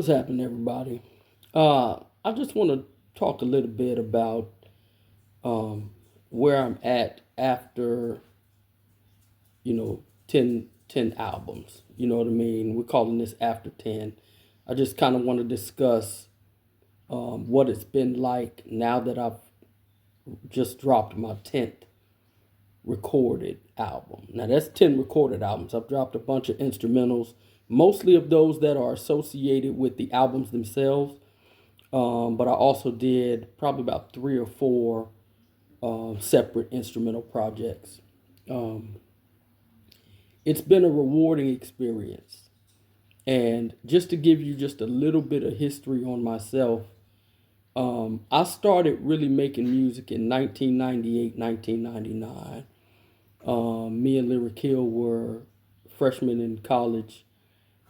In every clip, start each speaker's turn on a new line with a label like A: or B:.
A: happening, everybody? I just want to talk a little bit about um, where I'm at after, 10 albums. You know what I mean? We're calling this After 10. I just kind of want to discuss what it's been like now that I've just dropped my 10th recorded album. Now, that's 10 recorded albums. I've dropped a bunch of instrumentals, mostly of those that are associated with the albums themselves. But I also did probably about three or four separate instrumental projects. Um, it's been a rewarding experience. And just to give you just a little bit of history on myself, I started really making music in 1998, 1999. Me and Lyric Hill were freshmen in college,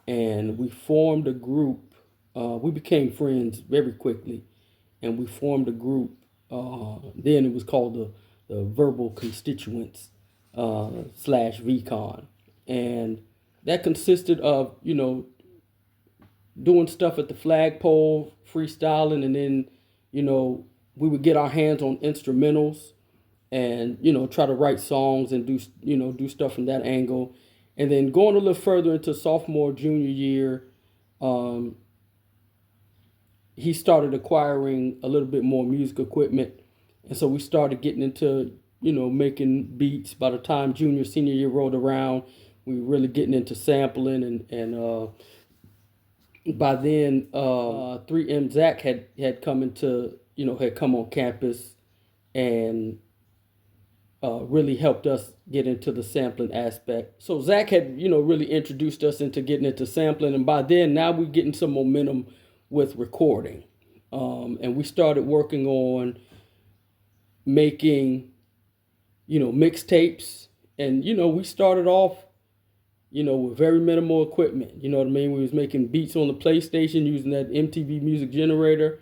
A: and we formed a group. We became friends very quickly, and we formed a group. Then it was called the Verbal Constituents slash VCon, and that consisted of doing stuff at the flagpole, freestyling, and then we would get our hands on instrumentals and try to write songs and do stuff from that angle, and then going a little further into sophomore junior year. Um, he started acquiring a little bit more music equipment. And so we started getting into, making beats. By the time junior, senior year rolled around, we were really getting into sampling. And by then, 3M Zach had come had come on campus and really helped us get into the sampling aspect. So Zach had, really introduced us into getting into sampling. And by then, now we're getting some momentum with recording. And we started working on making, mixtapes. And, we started off, with very minimal equipment. You know what I mean? We was making beats on the PlayStation using that MTV music generator.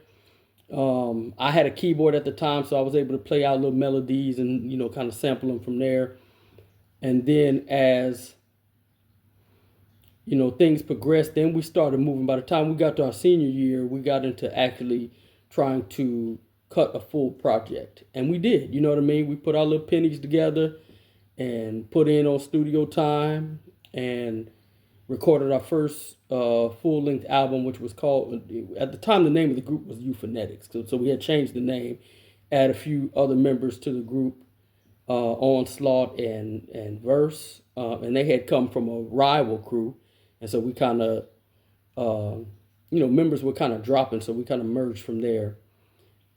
A: I had a keyboard at the time, so I was able to play out little melodies and, kind of sample them from there. And then as things progressed. Then we started moving. By the time we got to our senior year, we got into actually trying to cut a full project. And we did, you know what I mean? We put our little pennies together and put in on studio time and recorded our first full-length album, which was called, at the time, the name of the group was Euphonetics. So we had changed the name, add a few other members to the group, Onslaught and Verse. And they had come from a rival crew. And so we kind of, members were kind of dropping, so we kind of merged from there.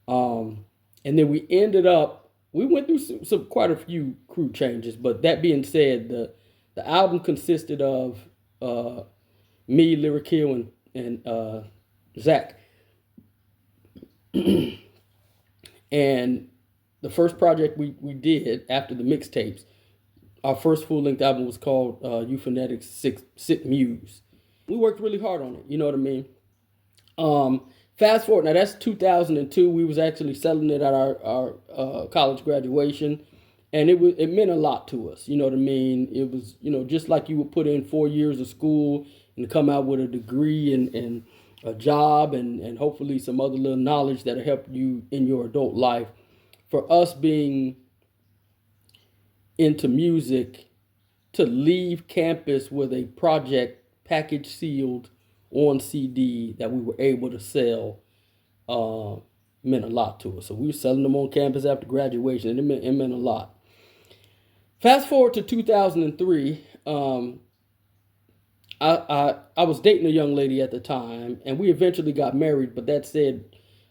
A: And then we ended up, we went through some quite a few crew changes. But that being said, the album consisted of me, Lyric Hill, and Zach. And the first project we did after the mixtapes, our first full-length album was called Euphonetics Sick Muse. We worked really hard on it, you know what I mean? Fast forward, now that's 2002. We was actually selling it at our college graduation, and it meant a lot to us, you know what I mean? It was, just like you would put in 4 years of school and come out with a degree and a job and hopefully some other little knowledge that'll help you in your adult life. For us being into music, to leave campus with a project package sealed on CD that we were able to sell meant a lot to us. So we were selling them on campus after graduation, and it meant a lot. Fast forward to 2003, I was dating a young lady at the time, and we eventually got married. But that said,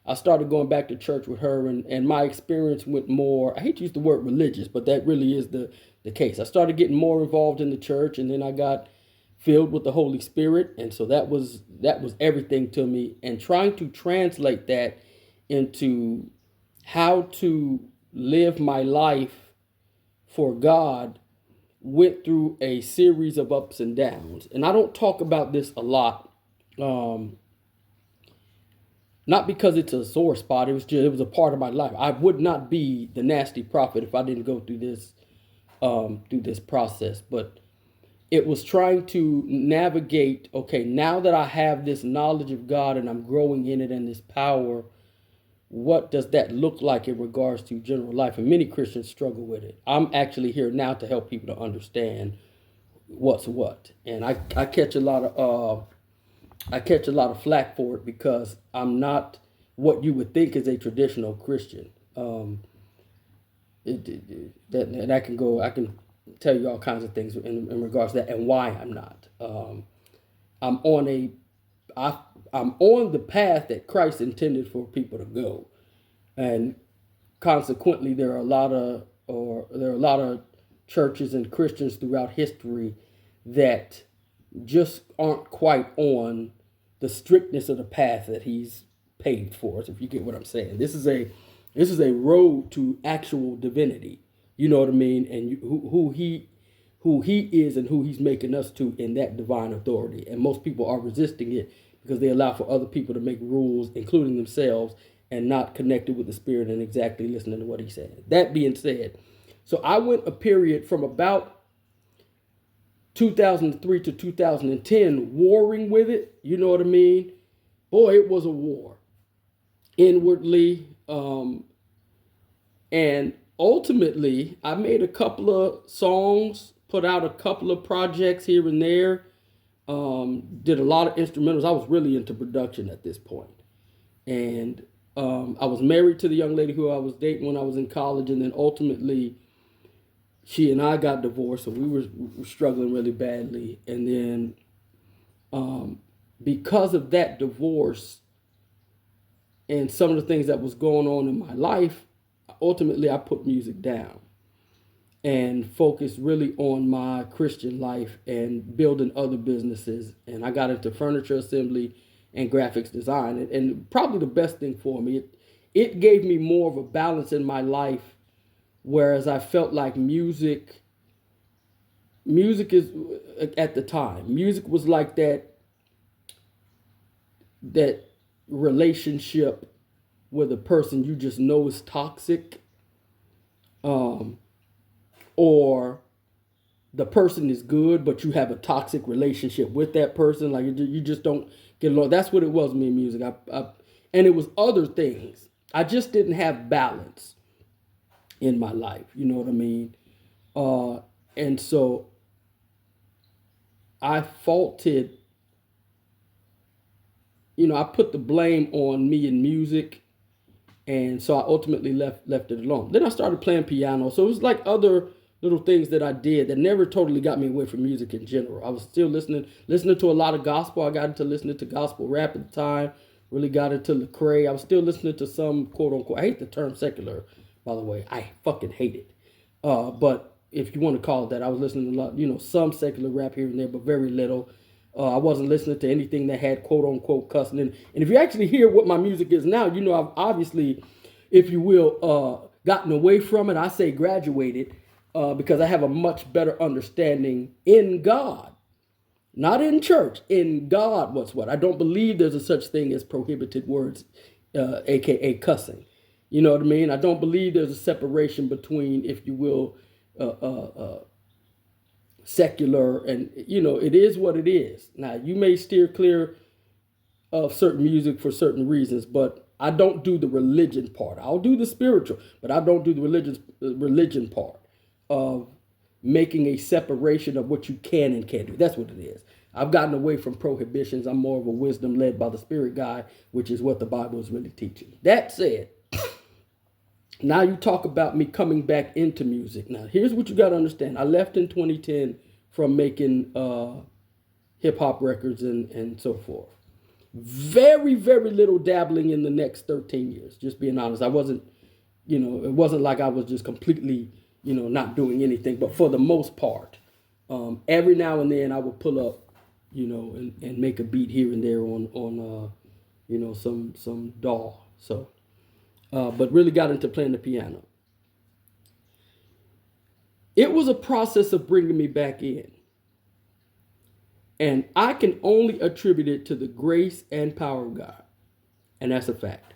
A: I started going back to church with her, and my experience went more, I hate to use the word religious, but that really is the case. I started getting more involved in the church, and then I got filled with the Holy Spirit. And so that was everything to me. And trying to translate that into how to live my life for God went through a series of ups and downs. And I don't talk about this a lot. Not because it's a sore spot. It was a part of my life. I would not be the Nasty Prophet if I didn't go through this process. But it was trying to navigate, okay, now that I have this knowledge of God and I'm growing in it and this power, what does that look like in regards to general life? And many Christians struggle with it. I'm actually here now to help people to understand what's what. And I catch a lot of flack for it because I'm not what you would think is a traditional Christian. That I can go. I can tell you all kinds of things in regards to that and why I'm not. I'm on a I, I'm on the path that Christ intended for people to go, and consequently, there are a lot of churches and Christians throughout history that just aren't quite on the strictness of the path that He's paved for us. If you get what I'm saying, this is a road to actual divinity. You know what I mean? And who he is and who he's making us to in that divine authority. And most people are resisting it because they allow for other people to make rules, including themselves, and not connected with the Spirit and exactly listening to what he said. That being said, so I went a period from about 2003 to 2010 warring with it. You know what I mean? Boy, it was a war inwardly. And ultimately, I made a couple of songs, put out a couple of projects here and there, did a lot of instrumentals. I was really into production at this point. And I was married to the young lady who I was dating when I was in college. And then ultimately, she and I got divorced. So we were struggling really badly. And then because of that divorce and some of the things that was going on in my life, ultimately I put music down and focused really on my Christian life and building other businesses. And I got into furniture assembly and graphics design. And probably the best thing for me, it gave me more of a balance in my life, whereas I felt like music is, at the time, music was like that relationship with a person you just know is toxic, or the person is good, but you have a toxic relationship with that person. Like you just don't get along. That's what it was, me in music. And it was other things. I just didn't have balance in my life. You know what I mean? And so I faulted, I put the blame on me in music. And so I ultimately left it alone. Then I started playing piano. So it was like other little things that I did that never totally got me away from music in general. I was still listening to a lot of gospel. I got into listening to gospel rap at the time. Really got into Lecrae. I was still listening to some quote unquote. I hate the term secular, by the way. I fucking hate it. But if you want to call it that, I was listening to a lot, some secular rap here and there, but very little. I wasn't listening to anything that had quote unquote cussing. And if you actually hear what my music is now, I've obviously, if you will, gotten away from it. I say graduated because I have a much better understanding in God, not in church, in God. What's what? I don't believe there's a such thing as prohibited words, aka cussing. You know what I mean? I don't believe there's a separation between, if you will, secular and it is what it is. Now you may steer clear of certain music for certain reasons, but I don't do the religion part. I'll do the spiritual, but I don't do the religion part of making a separation of what you can and can't do. That's what it is. I've gotten away from prohibitions. I'm more of a wisdom led by the Spirit guy, which is what the Bible is really teaching. That said, now you talk about me coming back into music. Now, here's what you got to understand. I left in 2010 from making hip hop records and so forth. Very, very little dabbling in the next 13 years. Just being honest. I wasn't, it wasn't like I was just completely, not doing anything. But for the most part, every now and then I would pull up, and make a beat here and there on some DAW. So. But really got into playing the piano. It was a process of bringing me back in. And I can only attribute it to the grace and power of God. And that's a fact.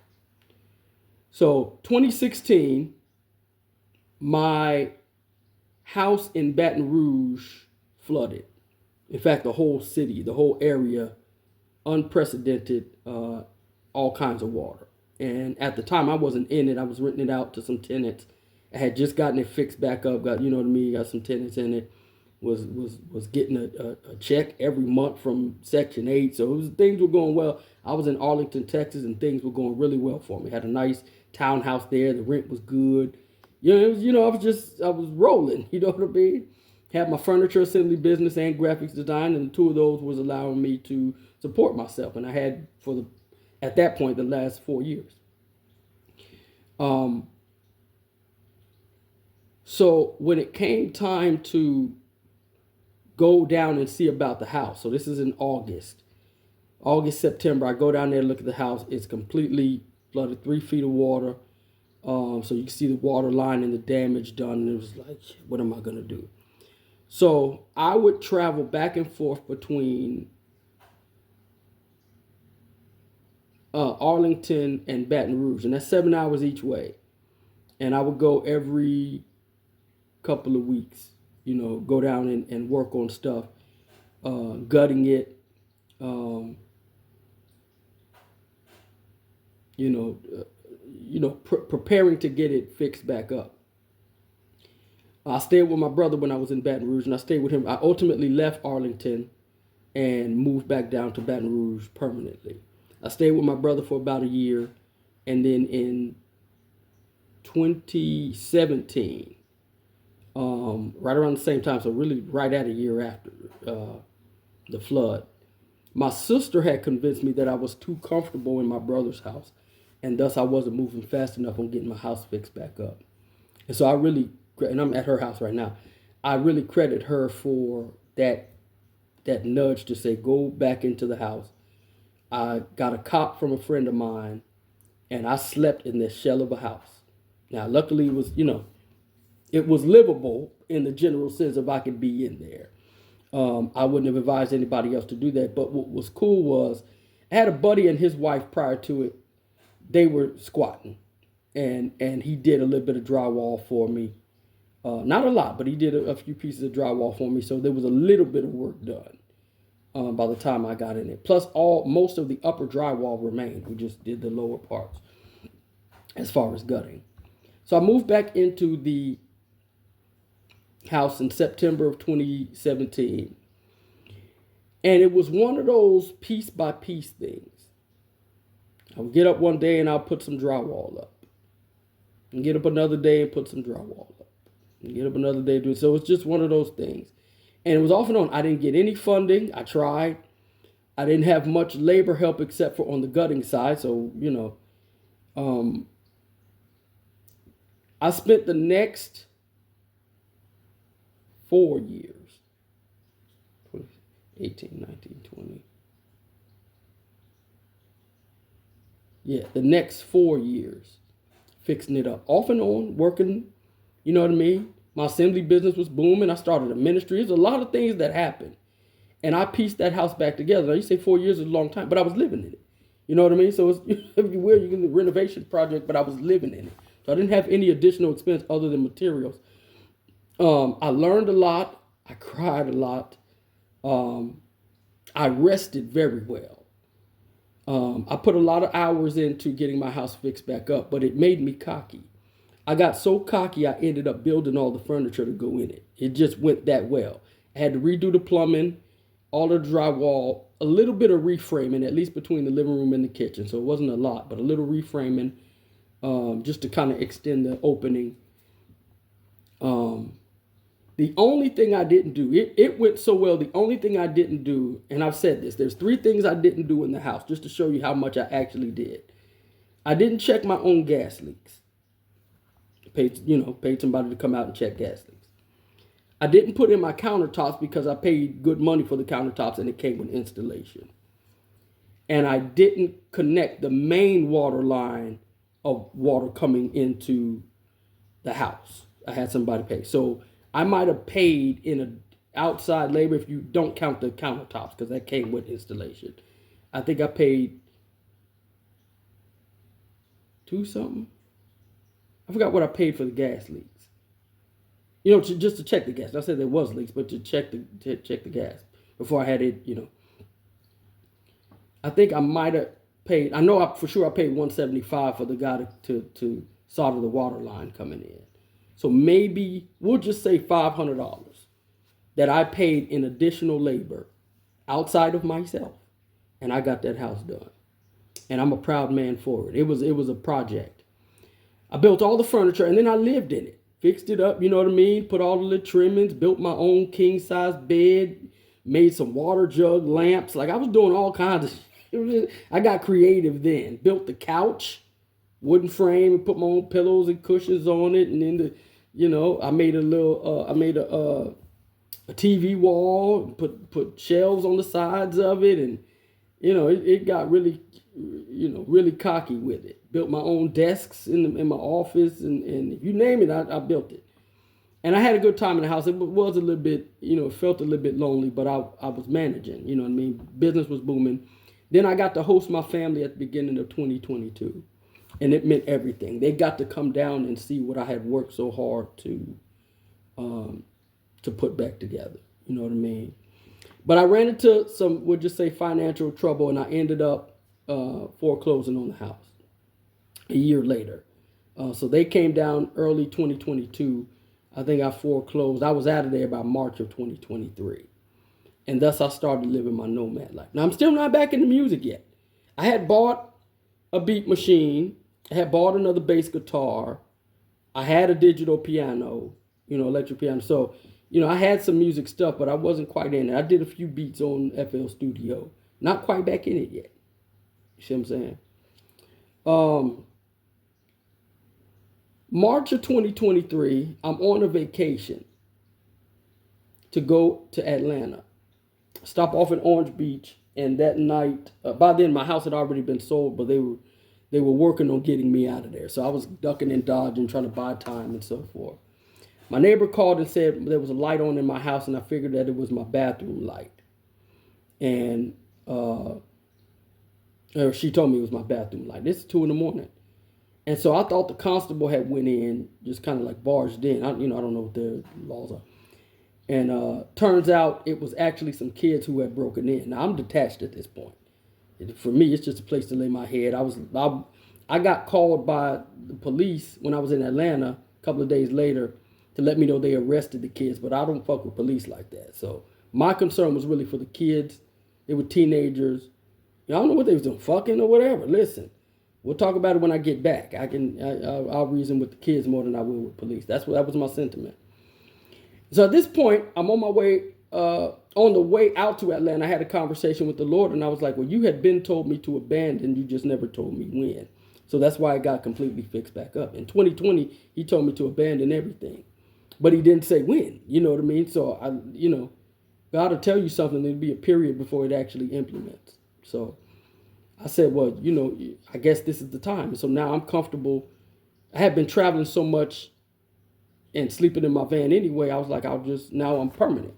A: So 2016, my house in Baton Rouge flooded. In fact, the whole city, the whole area, unprecedented, all kinds of water. And at the time, I wasn't in it. I was renting it out to some tenants. I had just gotten it fixed back up. Got, you know what I mean? Got some tenants in it. Was getting a check every month from Section 8. So things were going well. I was in Arlington, Texas, and things were going really well for me. Had a nice townhouse there. The rent was good. I was rolling. You know what I mean? Had my furniture assembly business and graphics design, and the two of those was allowing me to support myself. And I had at that point, the last 4 years. So when it came time to go down and see about the house, so this is in September, I go down there, look at the house. It's completely flooded, 3 feet of water. So you can see the water line and the damage done. And it was like, what am I going to do? So I would travel back and forth between Arlington and Baton Rouge, and that's 7 hours each way. And I would go every couple of weeks, go down and work on stuff, gutting it, preparing to get it fixed back up. I stayed with my brother when I was in Baton Rouge, and I stayed with him. I ultimately left Arlington and moved back down to Baton Rouge permanently. I stayed with my brother for about a year, and then in 2017, right around the same time, so really right at a year after the flood, my sister had convinced me that I was too comfortable in my brother's house, and thus I wasn't moving fast enough on getting my house fixed back up. And so and I'm at her house right now, I really credit her for that nudge to say, go back into the house. I got a cot from a friend of mine, and I slept in this shell of a house. Now, luckily, it was livable in the general sense of I could be in there. I wouldn't have advised anybody else to do that. But what was cool was I had a buddy and his wife prior to it. They were squatting, and he did a little bit of drywall for me. Not a lot, but he did a few pieces of drywall for me. So there was a little bit of work done by the time I got in it. Plus, most of the upper drywall remained. We just did the lower parts as far as gutting. So I moved back into the house in September of 2017. And it was one of those piece by piece things. I would get up one day and I'll put some drywall up. And get up another day and put some drywall up. And get up another day and do it. So it's just one of those things. And it was off and on. I didn't get any funding. I tried. I didn't have much labor help except for on the gutting side. So, I spent the next 4 years, 18, 19, 20. Yeah, the next 4 years fixing it up. Off and on, working, you know what I mean? My assembly business was booming. I started a ministry. There's a lot of things that happened. And I pieced that house back together. Now, you say 4 years is a long time, but I was living in it. You know what I mean? So it's weird, you can do a renovation project, but I was living in it. So I didn't have any additional expense other than materials. I learned a lot. I cried a lot. I rested very well. I put a lot of hours into getting my house fixed back up, but it made me cocky. I got so cocky, I ended up building all the furniture to go in it. It just went that well. I had to redo the plumbing, all the drywall, a little bit of reframing, at least between the living room and the kitchen. So it wasn't a lot, but a little reframing just to kind of extend the opening. The only thing I didn't do, it went so well, the only thing I didn't do, and I've said this, there's 3 things I didn't do in the house, just to show you how much I actually did. I didn't check my own gas leaks. Paid somebody to come out and check gas leaks. I didn't put in my countertops because I paid good money for the countertops and it came with installation. And I didn't connect the main water line of water coming into the house. I had somebody pay. So I might have paid in an outside labor if you don't count the countertops because that came with installation. I think I paid $2 something. I forgot what I paid for the gas leaks. Just to check the gas. I said there was leaks, but to check the gas. before I had it, I think I might have paid. I know for sure I paid 175 for the guy to solder the water line coming in. So maybe we'll just say $500 that I paid in additional labor outside of myself, and I got that house done. And I'm a proud man for it. It was a project. I built all the furniture and then I lived in it. Fixed it up, you know what I mean? Put all the little trimmings, built my own king size bed, made some water jug lamps. Like I was doing all kinds of shit. I got creative then. Built the couch, wooden frame, and put my own pillows and cushions on it. And then I made a TV wall, put shelves on the sides of it, and it got really, really cocky with it. Built my own desks in my office, and you name it, I built it. And I had a good time in the house. It was a little bit, it felt a little bit lonely, but I was managing, you know what I mean? Business was booming. Then I got to host my family at the beginning of 2022, and it meant everything. They got to come down and see what I had worked so hard to put back together, you know what I mean? But I ran into some, we'll just say, financial trouble, and I ended up foreclosing on the house a year later. So they came down early 2022. I think I foreclosed. I was out of there by March of 2023. And thus I started living my nomad life. Now, I'm still not back into music yet. I had bought a beat machine. I had bought another bass guitar. I had a digital piano, electric piano. So, I had some music stuff, but I wasn't quite in it. I did a few beats on FL Studio. Not quite back in it yet. You see what I'm saying? March of 2023, I'm on a vacation to go to Atlanta. Stop off at Orange Beach, and that night, by then my house had already been sold, but they were working on getting me out of there. So I was ducking and dodging, trying to buy time and so forth. My neighbor called and said there was a light on in my house, and I figured that it was my bathroom light. And she told me it was my bathroom light. This is 2 a.m. And so I thought the constable had went in, just kind of like barged in. I don't know what their laws are. And turns out it was actually some kids who had broken in. Now, I'm detached at this point. For me, it's just a place to lay my head. I got called by the police when I was in Atlanta a couple of days later to let me know they arrested the kids, but I don't fuck with police like that. So my concern was really for the kids. They were teenagers. I don't know what they was doing, fucking or whatever. Listen, we'll talk about it when I get back. I'll reason with the kids more than I will with police. That was my sentiment. So at this point, I'm on my way, on the way out to Atlanta. I had a conversation with the Lord, and I was like, well, you had been told me to abandon, you just never told me when. So that's why it got completely fixed back up. In 2020, he told me to abandon everything, but he didn't say when, you know what I mean? So God will tell you something, there'll be a period before it actually implements. So I said, well, I guess this is the time. And so now I'm comfortable. I have been traveling so much and sleeping in my van anyway. I was like, now I'm permanent.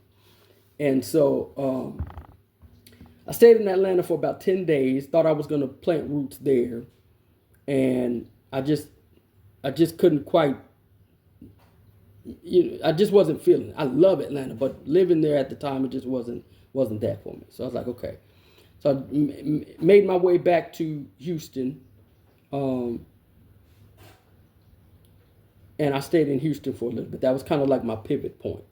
A: And so I stayed in Atlanta for about 10 days, thought I was going to plant roots there. And I just couldn't quite, I just wasn't feeling it. I love Atlanta, but living there at the time, it just wasn't that for me. So I was like, okay. So I made my way back to Houston. And I stayed in Houston for a little bit. That was kind of like my pivot point.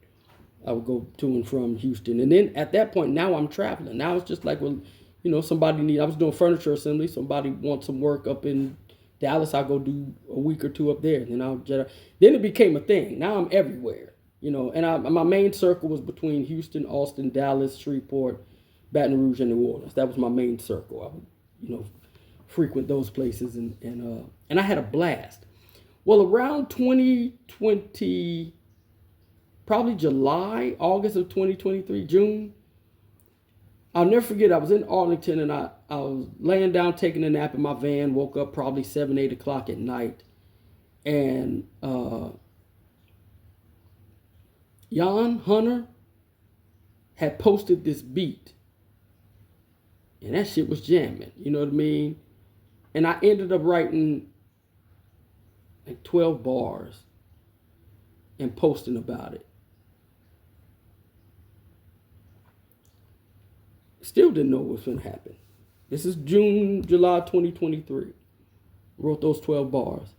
A: I would go to and from Houston. And then at that point, now I'm traveling. Now it's just like, well, I was doing furniture assembly. Somebody wants some work up in Dallas. I'll go do a week or two up there. And then it became a thing. Now I'm everywhere, and my main circle was between Houston, Austin, Dallas, Shreveport, Baton Rouge, and New Orleans. That was my main circle. I would, frequent those places. And I had a blast. Well, around 2020, probably July, August of 2023, June, I'll never forget, I was in Arlington and I was laying down taking a nap in my van, woke up probably 7, 8 o'clock at night. And Jan Hunter had posted this beat. And that shit was jamming, you know what I mean? And I ended up writing like 12 bars and posting about it. Still didn't know what was going to happen. This is July 2023. Wrote those 12 bars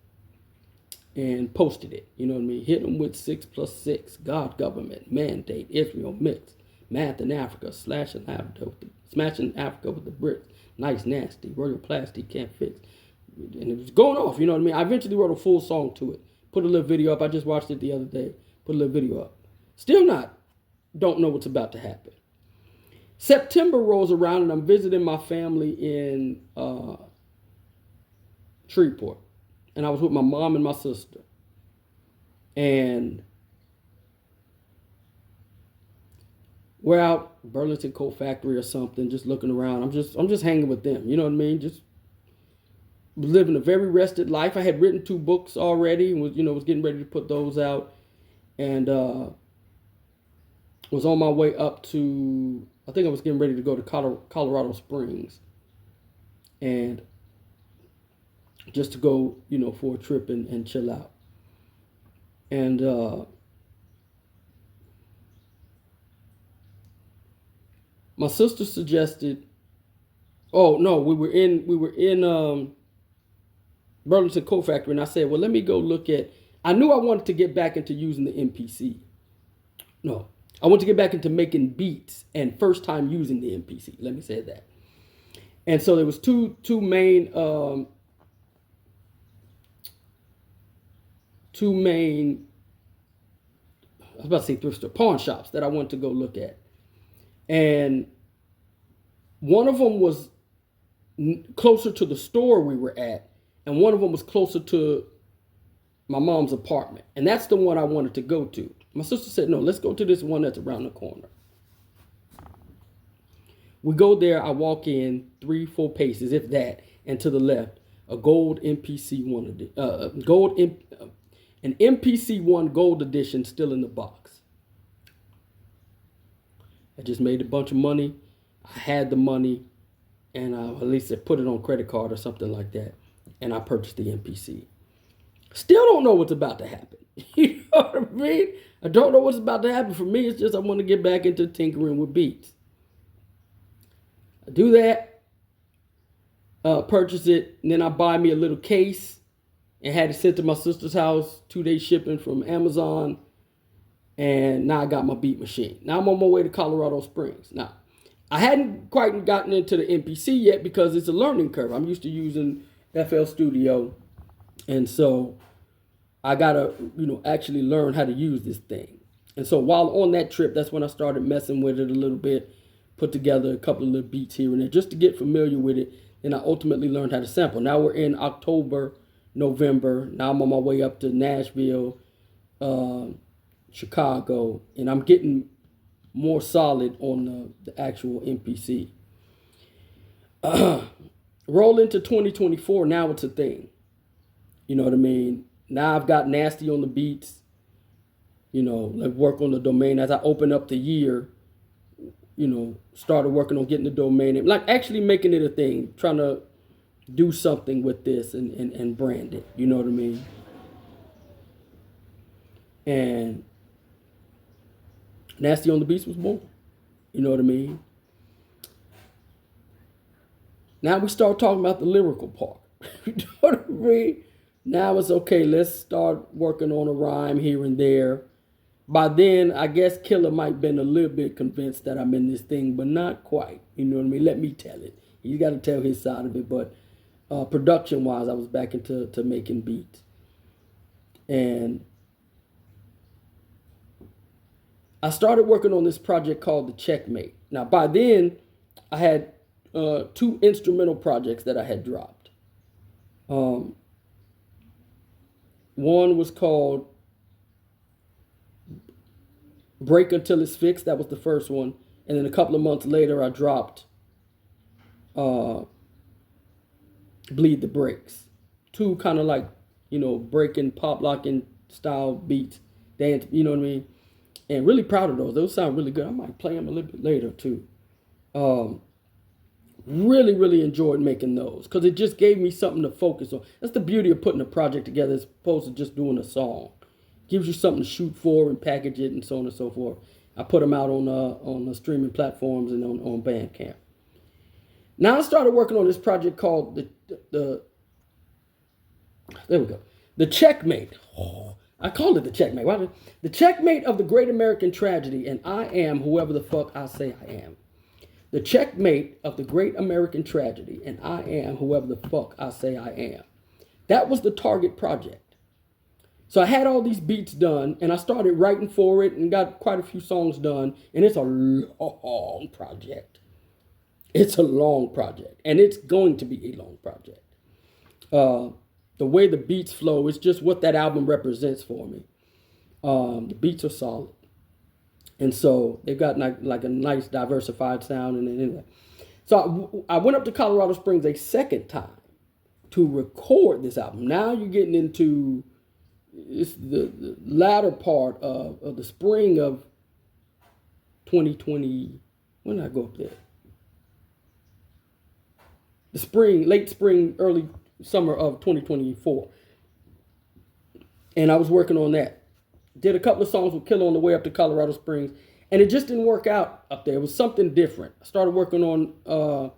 A: and posted it. You know what I mean? Hit them with 6+6, God, government, mandate, Israel, mix, math in Africa, smashing Africa with the bricks, nice, nasty, royal plastic, can't fix. And it was going off, you know what I mean? I eventually wrote a full song to it. Put a little video up. I just watched it the other day. Put a little video up. Still don't know what's about to happen. September rolls around and I'm visiting my family in Shreveport. And I was with my mom and my sister. And we're out Burlington Coat Factory or something, just looking around. I'm just hanging with them. You know what I mean? Just living a very rested life. I had written 2 books already and was getting ready to put those out. And was on my way up to, I think I was getting ready to go to Colorado Springs. And just to go, for a trip and chill out. And my sister suggested, we were in Burlington Coat Factory, and I said, well, let me go look at, I knew I wanted to get back into using the MPC. No, I wanted to get back into making beats and first time using the MPC. Let me say that. And so there was two main I was about to say thrift store, pawn shops that I wanted to go look at. And one of them was closer to the store we were at, and one of them was closer to my mom's apartment. And that's the one I wanted to go to. My sister said, no, let's go to this one that's around the corner. We go there, I walk in 3-4 paces, if that, and to the left, a gold MPC one, an MPC1 gold edition still in the box. I just made a bunch of money. I had the money, and at least I put it on credit card or something like that, and I purchased the MPC. Still don't know what's about to happen. You know what I mean? I don't know what's about to happen. For me, it's just I want to get back into tinkering with beats. I do that, purchase it, and then I buy me a little case and had it sent to my sister's house, 2-day shipping from Amazon. And now I got my beat machine. Now I'm on my way to Colorado Springs. Now, I hadn't quite gotten into the MPC yet because it's a learning curve. I'm used to using FL Studio. And so I got to, actually learn how to use this thing. And so while on that trip, that's when I started messing with it a little bit, put together a couple of little beats here and there just to get familiar with it. And I ultimately learned how to sample. Now we're in October, November. Now I'm on my way up to Nashville, Chicago, and I'm getting more solid on the actual MPC. Roll into 2024, now it's a thing. You know what I mean? Now I've got NastyOnTheBeats. Let's work on the domain. As I open up the year, started working on getting the domain name. Like actually making it a thing, trying to do something with this and brand it. You know what I mean? And NastyOnTheBeats was born. You know what I mean? Now we start talking about the lyrical part. You know what I mean? Now it's okay, let's start working on a rhyme here and there. By then, I guess Killer might have been a little bit convinced that I'm in this thing, but not quite. You know what I mean? Let me tell it. He's got to tell his side of it. But production-wise, I was back into making beats. And I started working on this project called The Checkmate. Now, by then, I had 2 instrumental projects that I had dropped. One was called Break Until It's Fixed. That was the first one. And then a couple of months later, I dropped Bleed the Brakes. 2 kind of like, breaking, pop locking style beats. Dance, you know what I mean? And really proud of those. Those sound really good. I might play them a little bit later too. Really, really enjoyed making those because it just gave me something to focus on. That's the beauty of putting a project together as opposed to just doing a song. Gives you something to shoot for and package it and so on and so forth. I put them out on the streaming platforms and on Bandcamp. Now I started working on this project called the there we go, the Checkmate. Oh, I called it the Checkmate. Why? The Checkmate of the Great American Tragedy, and I am whoever the fuck I say I am. The Checkmate of the Great American Tragedy, and I am whoever the fuck I say I am. That was the target project. So I had all these beats done, and I started writing for it and got quite a few songs done, and it's a long project. It's a long project, and it's going to be a long project. The way the beats flow is just what that album represents for me. The beats are solid. And so they've got like a nice diversified sound. And anyway, so I went up to Colorado Springs a second time to record this album. Now you're getting into the latter part of the spring of 2020. When did I go up there? The spring, late spring, early summer of 2024. And I was working on that. Did a couple of songs with Killer on the way up to Colorado Springs, and it just didn't work out up there. It was something different. I started working on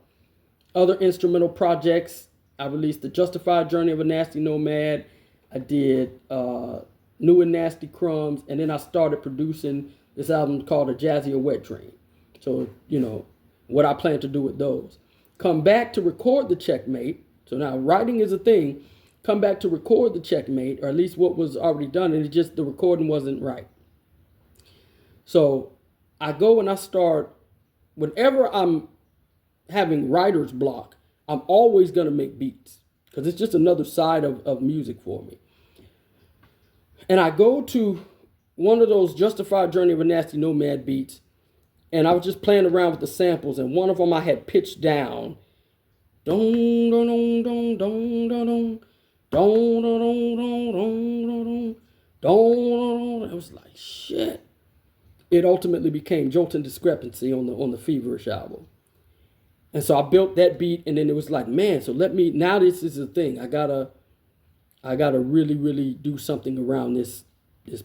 A: other instrumental projects. I released The Justified Journey of a Nasty Nomad. I did New and Nasty Crumbs, and then I started producing this album called A Jazzy A Wet Dream. So, what I plan to do with those. Come back to record the Checkmate. So now writing is a thing. Come back to record the Checkmate, or at least what was already done, and it just, the recording wasn't right. So I go and I start, whenever I'm having writer's block, I'm always going to make beats, because it's just another side of music for me. And I go to one of those Justified Journey of a Nasty Nomad beats, and I was just playing around with the samples, and one of them I had pitched down. Dong, dong, dong, dong, dong, dong. Don, don, don, don, don, don, don. I was like, shit. It ultimately became Jolting Discrepancy on the Feverish album. And so I built that beat, and then it was like, man, so now this is the thing. I gotta really, really do something around this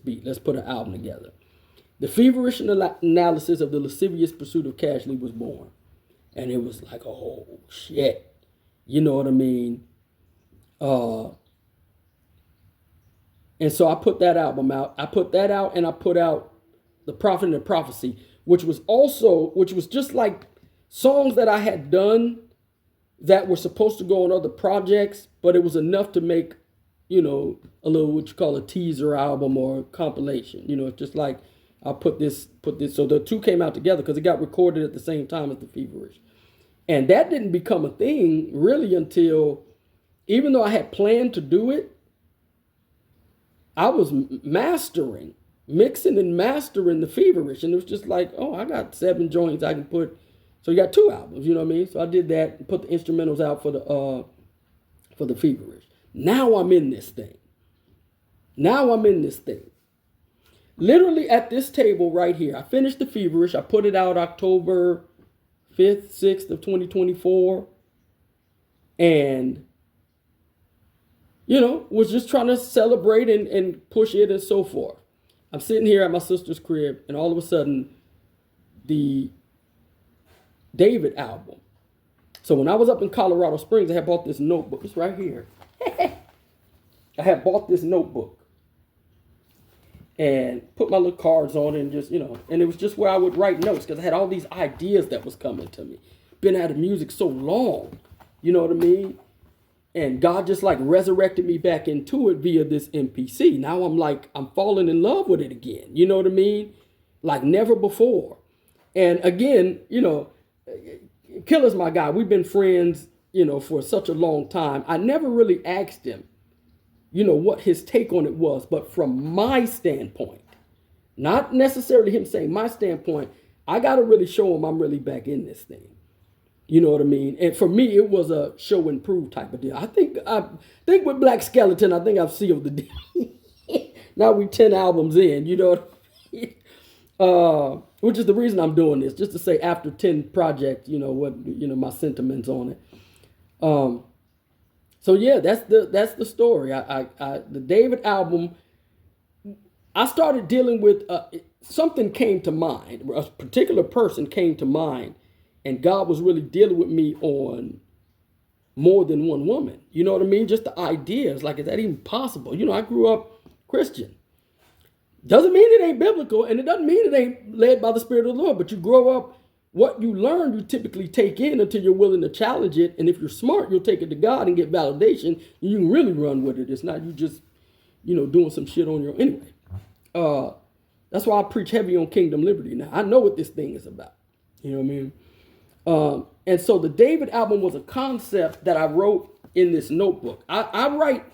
A: beat. Let's put an album together. The Feverish Analysis of the Lascivious Pursuit of Cashly was born. And it was like, oh, shit. You know what I mean? And so I put that album out. I put that out, and I put out The Prophet and the Prophecy, which was just like songs that I had done that were supposed to go on other projects, but it was enough to make, a little, what you call a teaser album or compilation. It's just like, I'll put this. So the two came out together because it got recorded at the same time as the Feverish. And that didn't become a thing really until, even though I had planned to do it, I was mixing and mastering the Feverish. And it was just like, oh, I got 7 joints I can put. So you got 2 albums, you know what I mean? So I did that and put the instrumentals out for the Feverish. Now I'm in this thing. Literally at this table right here, I finished the Feverish. I put it out October 5th, 6th of 2024. And was just trying to celebrate and push it and so forth. I'm sitting here at my sister's crib, and all of a sudden, the David album. So when I was up in Colorado Springs, I had bought this notebook. It's right here. I had bought this notebook and put my little cards on it and just, and it was just where I would write notes because I had all these ideas that was coming to me. Been out of music so long, you know what I mean? And God just like resurrected me back into it via this MPC. Now I'm falling in love with it again. You know what I mean? Like never before. And again, Killer's my guy. We've been friends, for such a long time. I never really asked him, what his take on it was. But from my standpoint, not necessarily him saying my standpoint, I got to really show him I'm really back in this thing. You know what I mean? And for me, it was a show and prove type of deal. I think with Black Skeleton, I think I've sealed the deal. Now we 10 albums in, which is the reason I'm doing this, just to say after 10 projects, my sentiments on it. So yeah, that's the story. The David album, I started dealing with something came to mind. A particular person came to mind, and God was really dealing with me on more than one woman. You know what I mean? Just the ideas, like, is that even possible? You know, I grew up Christian. Doesn't mean it ain't biblical, and it doesn't mean it ain't led by the Spirit of the Lord, but you grow up, what you learn, you typically take in until you're willing to challenge it. And if you're smart, you'll take it to God and get validation, and you can really run with it. It's not you just, doing some shit on your own. Anyway, that's why I preach heavy on kingdom liberty now. I know what this thing is about. You know what I mean? And so the David album was a concept that I wrote in this notebook. I write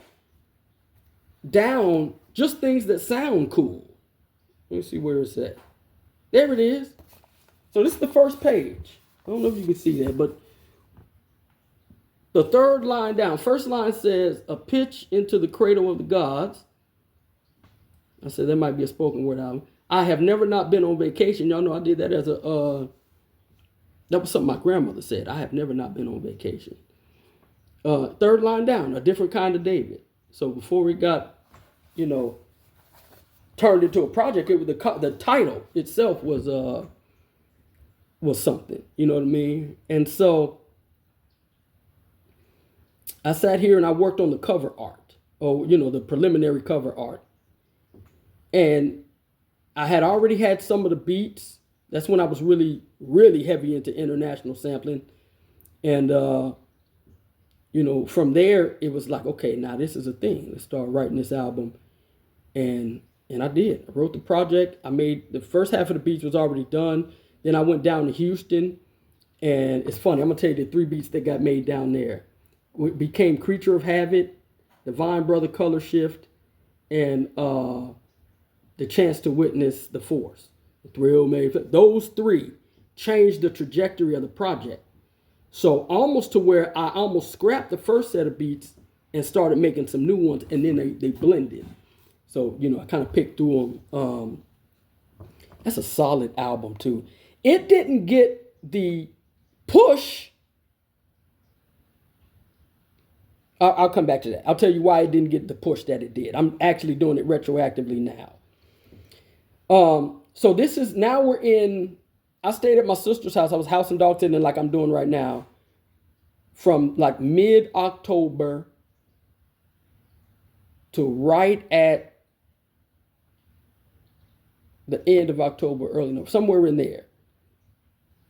A: down just things that sound cool. Let me see where it's at. There it is. So this is the first page. I don't know if you can see that, but the third line down, first line says, a pitch into the cradle of the gods. I said, that might be a spoken word album. I have never not been on vacation. Y'all know I did that as that was something my grandmother said. I have never not been on vacation. Third line down, a different kind of David. So before it got, turned into a project, it was the title itself was something. You know what I mean? And so I sat here and I worked on the cover art, or the preliminary cover art. And I had already had some of the beats. That's when I was really, really heavy into international sampling. And, from there, it was like, okay, now this is a thing. Let's start writing this album. And I did. I wrote the project. I made the first half of the beats was already done. Then I went down to Houston. And it's funny. I'm going to tell you the 3 beats that got made down there. It became Creature of Habit, Divine Brother Color Shift, and The Chance to Witness the Force. The Thrill Made. Those 3 changed the trajectory of the project. So almost to where I almost scrapped the first set of beats and started making some new ones, and then they blended. So, I kind of picked through them. That's a solid album, too. It didn't get the push. I'll come back to that. I'll tell you why it didn't get the push that it did. I'm actually doing it retroactively now. So this is, now we're in, I stayed at my sister's house. I was house and dog sitting like I'm doing right now. From like mid-October to right at the end of October, early November, somewhere in there.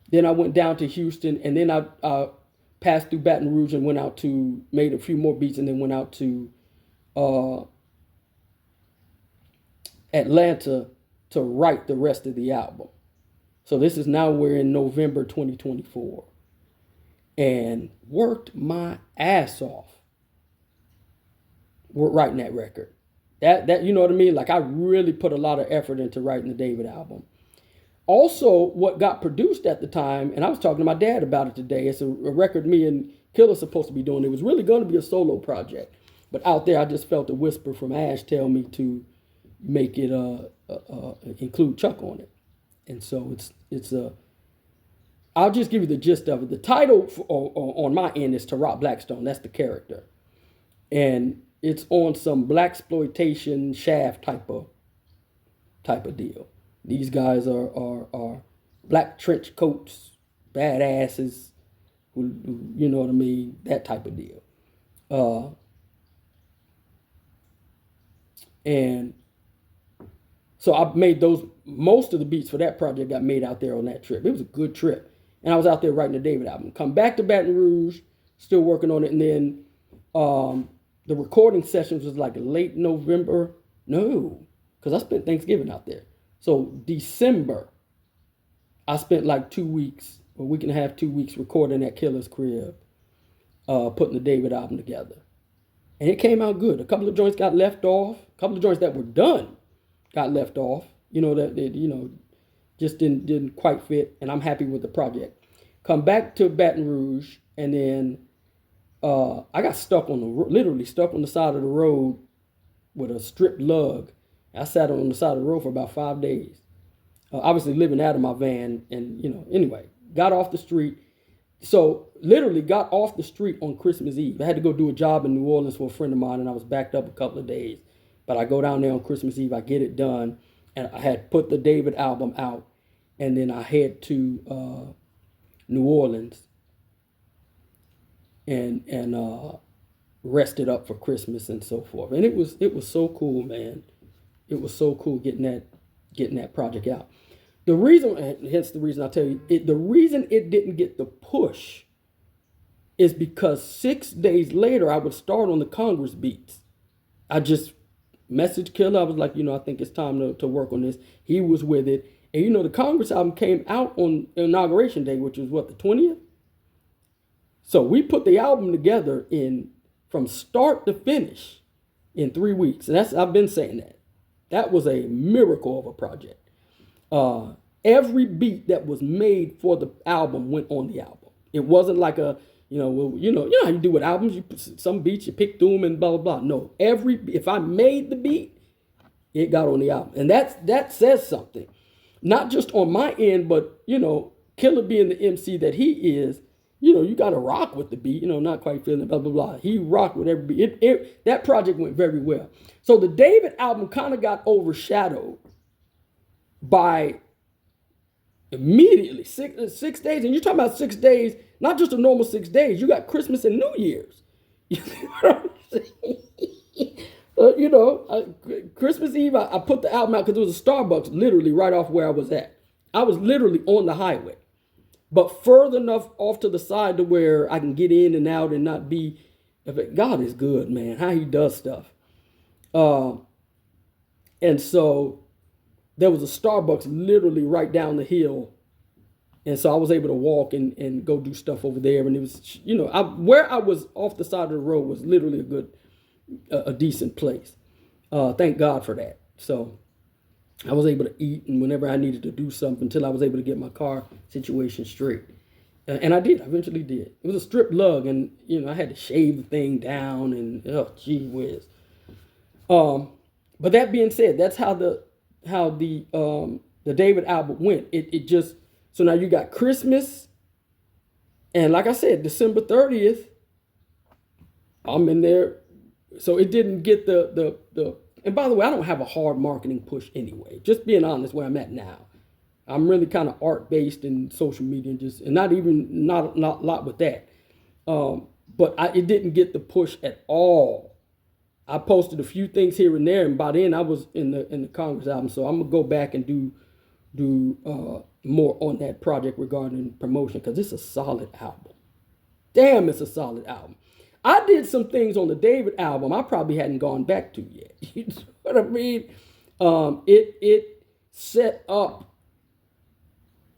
A: Then I went down to Houston, and then I passed through Baton Rouge and went out to, made a few more beats, and then went out to Atlanta to write the rest of the album. So this is now, we're in November 2024. And worked my ass off writing that record. That you know what I mean? Like, I really put a lot of effort into writing the David album. Also, what got produced at the time, and I was talking to my dad about it today, it's a record me and Killer's supposed to be doing. It was really going to be a solo project. But out there, I just felt a whisper from Ash tell me to make it include Chuck on it. And so it's I'll just give you the gist of it. The title on my end is Tarot Blackstone. That's the character. And it's on some blaxploitation shaft type of deal. These guys are black trench coats, badasses, who you know what I mean, that type of deal. And so I made most of the beats for that project got made out there on that trip. It was a good trip. And I was out there writing the David album. Come back to Baton Rouge, still working on it. And then the recording sessions was like late November. No, because I spent Thanksgiving out there. So December, I spent like 2 weeks, a week and a half, 2 weeks recording at Killer's crib, putting the David album together. And it came out good. A couple of joints got left off. A couple of joints that were done got left off. Just didn't quite fit. And I'm happy with the project. Come back to Baton Rouge, and then I got stuck literally stuck on the side of the road with a stripped lug. I sat on the side of the road for about 5 days. Obviously living out of my van, and anyway, got off the street. So literally got off the street on Christmas Eve. I had to go do a job in New Orleans for a friend of mine, and I was backed up a couple of days. But I go down there on Christmas Eve, I get it done, and I had put the David album out, and then I head to New Orleans and rested up for Christmas and so forth. And it was so cool, man. It was so cool getting that project out. The reason, hence the reason I tell you, the reason it didn't get the push is because 6 days later I would start on the Congress beats. I just messaged Killer. I was like, I think it's time to work on this. He was with it. And the Congress album came out on Inauguration Day, which was what, the 20th? So we put the album together from start to finish in 3 weeks. And I've been saying that. That was a miracle of a project. Every beat that was made for the album went on the album. It wasn't like you know how you do with albums. You put some beats, you pick through them and blah blah blah. No, if I made the beat, it got on the album, and that says something, not just on my end, but Killer being the MC that he is. You got to rock with the beat. Not quite feeling it, blah blah blah. He rocked with every beat. That project went very well. So the David album kind of got overshadowed by immediately 6 days, and you're talking about 6 days, not just a normal 6 days. You got Christmas and New Year's. Christmas Eve, I put the album out because there was a Starbucks literally right off where I was at. I was literally on the highway, but further enough off to the side to where I can get in and out and not be. God is good, man. How he does stuff. And so there was a Starbucks literally right down the hill. And so I was able to walk and go do stuff over there. And it was, where I was off the side of the road was literally a decent place. Thank God for that. So I was able to eat and whenever I needed to do something until I was able to get my car situation straight. And I did. I eventually did. It was a strip lug and, I had to shave the thing down and, gee whiz. But that being said, that's how the David album went. It just, so now you got Christmas, and like I said, December 30th, I'm in there. So it didn't get the and by the way, I don't have a hard marketing push anyway. Just being honest where I'm at now. I'm really kind of art based in social media and not a lot with that. But it didn't get the push at all. I posted a few things here and there, and by then I was in the Congress album. So I'm gonna go back and do more on that project regarding promotion because it's a solid album. Damn, it's a solid album. I did some things on the David album I probably hadn't gone back to yet. You know what I mean? It set up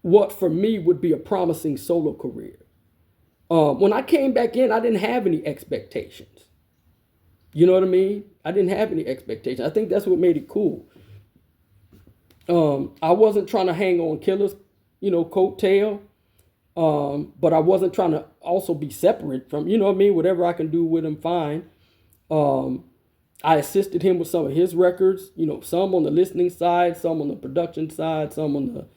A: what for me would be a promising solo career. When I came back in, I didn't have any expectations. You know what I mean? I didn't have any expectations. I think that's what made it cool. I wasn't trying to hang on Killer's, coattail. But I wasn't trying to also be separate from, whatever I can do with him, fine. I assisted him with some of his records, some on the listening side, some on the production side, some on the,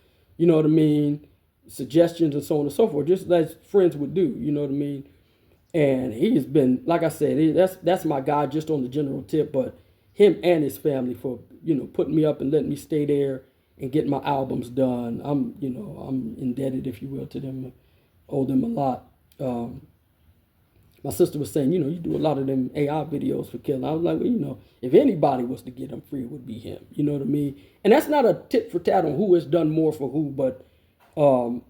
A: suggestions and so on and so forth, just as friends would do, you know what I mean? And he has been, like I said, that's my guy just on the general tip, but him and his family for, putting me up and letting me stay there and getting my albums done. I'm indebted, if you will, to them. Owe them a lot. My sister was saying, you do a lot of them AI videos for Killer. I was like, well, if anybody was to get them free, it would be him. You know what I mean? And that's not a tit for tat on who has done more for who, but, and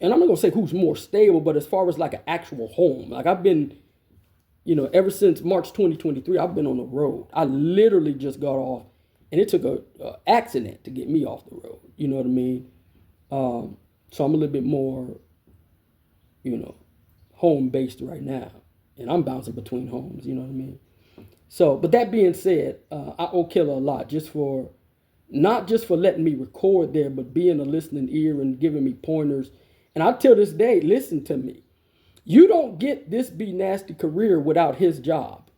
A: I'm not going to say who's more stable, but as far as like an actual home, like I've been, ever since March 2023, I've been on the road. I literally just got off, and it took a accident to get me off the road. You know what I mean? So I'm a little bit more, home-based right now. And I'm bouncing between homes, you know what I mean? So, but that being said, I owe Killer a lot not just for letting me record there, but being a listening ear and giving me pointers. And I till this day, listen to me. You don't get this Be Nasty career without his job.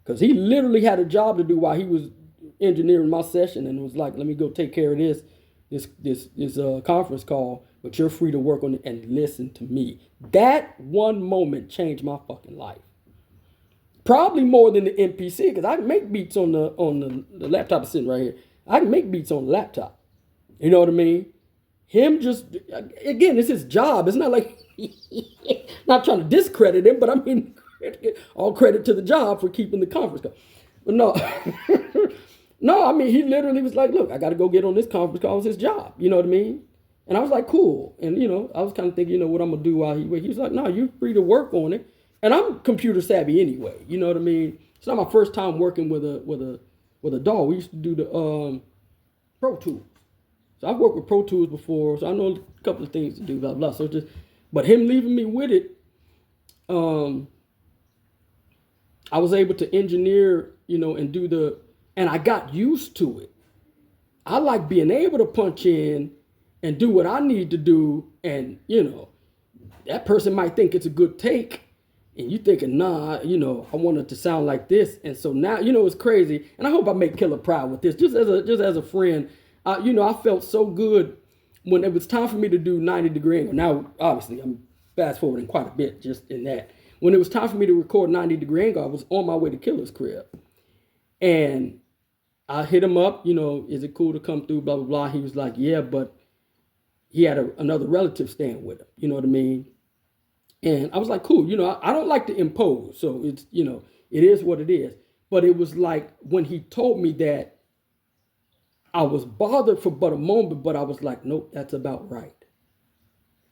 A: Because he literally had a job to do while he was engineering my session and was like, let me go take care of this conference call, but you're free to work on it and listen to me. That one moment changed my fucking life. Probably more than the MPC because I can make beats on the laptop sitting right here. I can make beats on the laptop. You know what I mean? Him just again, it's his job. It's not like not trying to discredit him, but I mean all credit to the job for keeping the conference call. But no, no, I mean he literally was like, look, I got to go get on this conference call. It's his job. You know what I mean? And I was like, cool. And I was kind of thinking, what I'm gonna do while he wait. He was like, no, you're free to work on it. And I'm computer savvy anyway. You know what I mean? It's not my first time working with a DAW. We used to do the Pro Tools. So I've worked with Pro Tools before, so I know a couple of things to do, blah, blah. So but him leaving me with it, I was able to engineer, and and I got used to it. I like being able to punch in and do what I need to do. And, that person might think it's a good take. And you thinking, nah, I want it to sound like this. And so now, it's crazy. And I hope I make Killer proud with this. Just as a friend, I felt so good when it was time for me to do 90-degree angle. Now, obviously, I'm fast forwarding quite a bit just in that. When it was time for me to record 90-degree angle, I was on my way to Killer's crib. And I hit him up, is it cool to come through, blah, blah, blah. He was like, yeah, but he had another relative staying with him. You know what I mean? And I was like, cool. I don't like to impose. So it's, it is what it is. But it was like when he told me that, I was bothered for but a moment, but I was like, nope, that's about right.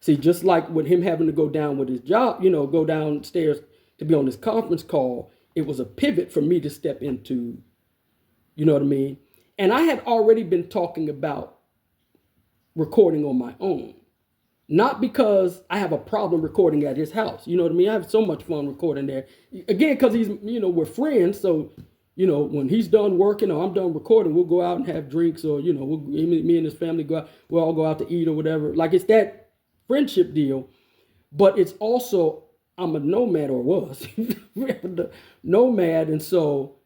A: See, just like with him having to go down with his job, go downstairs to be on this conference call, it was a pivot for me to step into, you know what I mean? And I had already been talking about recording on my own. Not because I have a problem recording at his house. You know what I mean? I have so much fun recording there. Again, because he's, we're friends. So, when he's done working or I'm done recording, we'll go out and have drinks or, me and his family go out. We'll all go out to eat or whatever. Like it's that friendship deal. But it's also, I'm a nomad or was nomad. And so,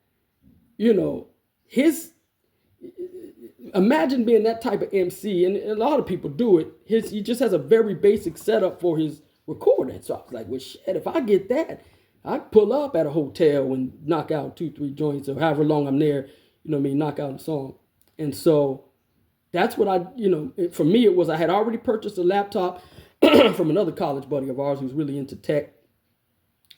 A: imagine being that type of MC, and a lot of people do it. He just has a very basic setup for his recording. So I was like, well, shit, if I get that, I pull up at a hotel and knock out 2-3 joints or however long I'm there, knock out a song. And so that's what for me, it was I had already purchased a laptop from another college buddy of ours who's really into tech.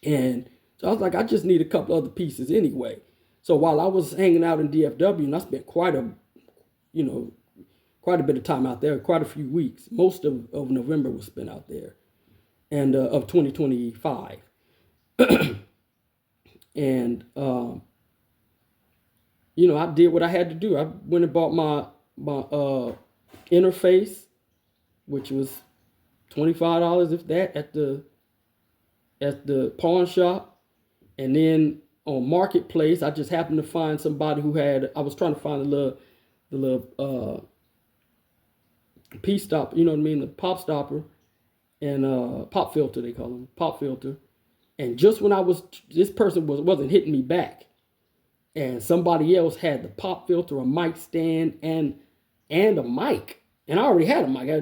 A: And so I was like, I just need a couple other pieces anyway. So while I was hanging out in DFW, and I spent quite a bit of time out there, quite a few weeks. Most of November was spent out there, and of 2025. And, I did what I had to do. I went and bought my interface, which was $25, if that, at the pawn shop. And then on Marketplace, I just happened to find somebody I was trying to find the little P stop, you know what I mean, the pop stopper and pop filter, they call them, pop filter. And just when this person wasn't hitting me back, and somebody else had the pop filter, a mic stand, and a mic. And I already had a mic. I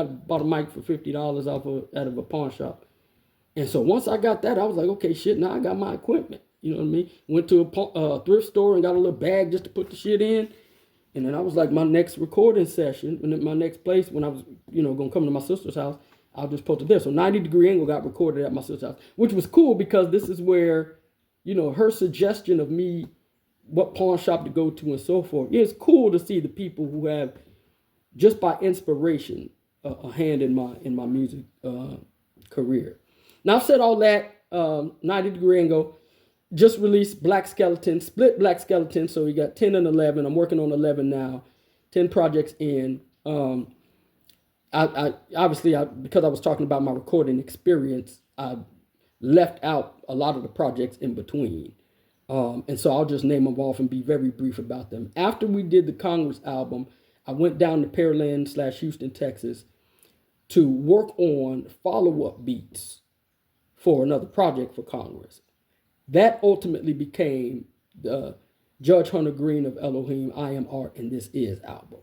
A: bought a mic for $50 out of a pawn shop. And so once I got that, I was like, okay, shit, now I got my equipment. You know what I mean? Went to a thrift store and got a little bag just to put the shit in. And then I was like, my next recording session, and my next place, when I was, going to come to my sister's house, I'll just post it there. So 90-degree angle got recorded at my sister's house, which was cool because this is where, her suggestion of me, what pawn shop to go to and so forth. It's cool to see the people who have, just by inspiration, a hand in my music career. Now I've said all that. 90-degree angle just released Black Skeleton, split Black Skeleton. So we got 10 and 11. I'm working on 11 now. 10 projects in. I obviously, because I was talking about my recording experience, I left out a lot of the projects in between. And so I'll just name them off and be very brief about them. After we did the Congress album, I went down to Pearland/Houston, Texas, to work on follow-up beats for another project for Congress. That ultimately became the Judge Hunter Green of Elohim, I Am Art, and This Is album.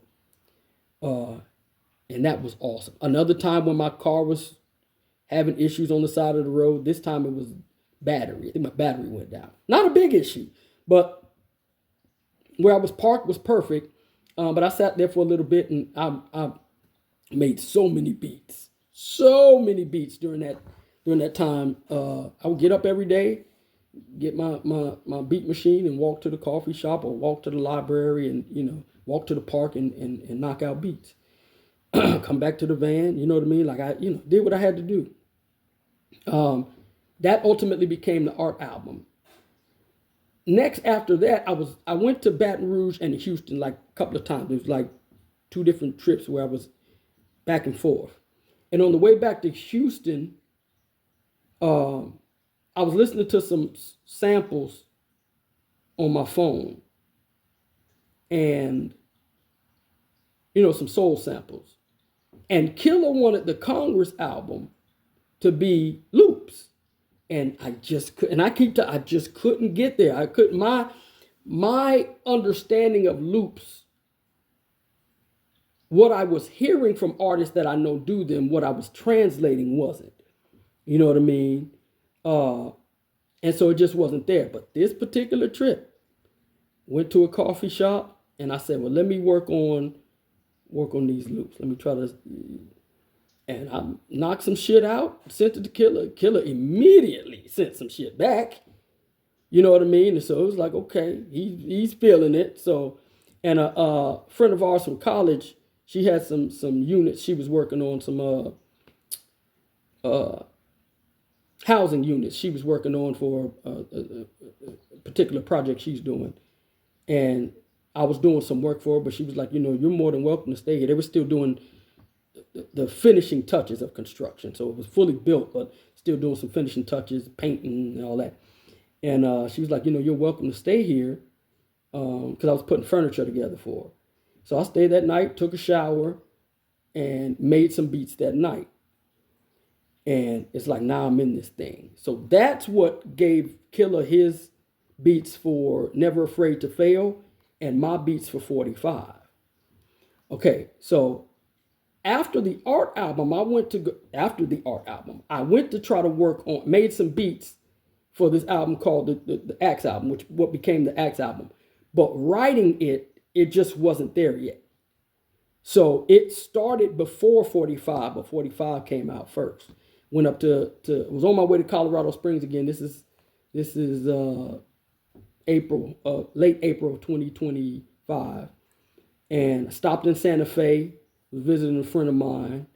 A: And that was awesome. Another time when my car was having issues on the side of the road, this time it was battery. I think my battery went down. Not a big issue, but where I was parked was perfect. But I sat there for a little bit, and I made so many beats during that time. I would get up every day, get my beat machine, and walk to the coffee shop or walk to the library, and walk to the park and knock out beats. Come back to the van, you know what I mean? Like I did what I had to do. That ultimately became the art album. Next, after that, I went to Baton Rouge and Houston like a couple of times. It was like 2 different trips where I was back and forth. And on the way back to Houston, I was listening to some samples on my phone, and some soul samples. And Killer wanted the Congress album to be loops. And I just couldn't. I just couldn't get there. I couldn't. My understanding of loops, what I was hearing from artists that I know do them, what I was translating wasn't. You know what I mean? And so it just wasn't there. But this particular trip, went to a coffee shop, and I said, well, let me work on these loops. Let me try to. And I knocked some shit out, sent it to Killer. Killer immediately sent some shit back. You know what I mean? And so it was like, okay, he's feeling it. So, and a friend of ours from college, she had some units. She was working on some housing units. She was working on for a particular project she's doing. And I was doing some work for her, but she was like, you're more than welcome to stay here. They were still doing the finishing touches of construction. So it was fully built, but still doing some finishing touches, painting and all that. And she was like, you're welcome to stay here, because I was putting furniture together for her. So I stayed that night, took a shower, and made some beats that night. And it's like, now I'm in this thing. So that's what gave Killer his beats for Never Afraid to Fail and my beats for 45. Okay, so after the art album, I went to try to work on, made some beats for this album called the Axe album, which what became the Axe album. But writing it just wasn't there yet. So it started before 45, but 45 came out first. Went up to was on my way to Colorado Springs again. This is April, late April of 2025, and I stopped in Santa Fe. Was visiting a friend of mine,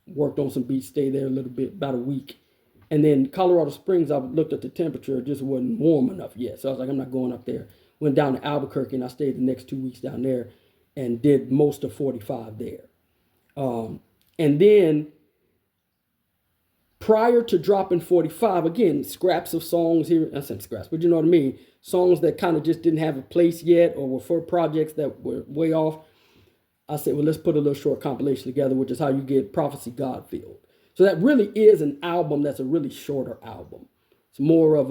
A: worked on some beats, stayed there a little bit, about a week. And then Colorado Springs, I looked at the temperature, it just wasn't warm enough yet. So I was like, I'm not going up there. Went down to Albuquerque, and I stayed the next 2 weeks down there and did most of 45 there. And then prior to dropping 45, again, scraps of songs here, I said scraps, but you know what I mean? Songs that kind of just didn't have a place yet or were for projects that were way off. I said, well, let's put a little short compilation together, which is how you get Prophecy Godfield. So that really is an album that's a really shorter album. It's more of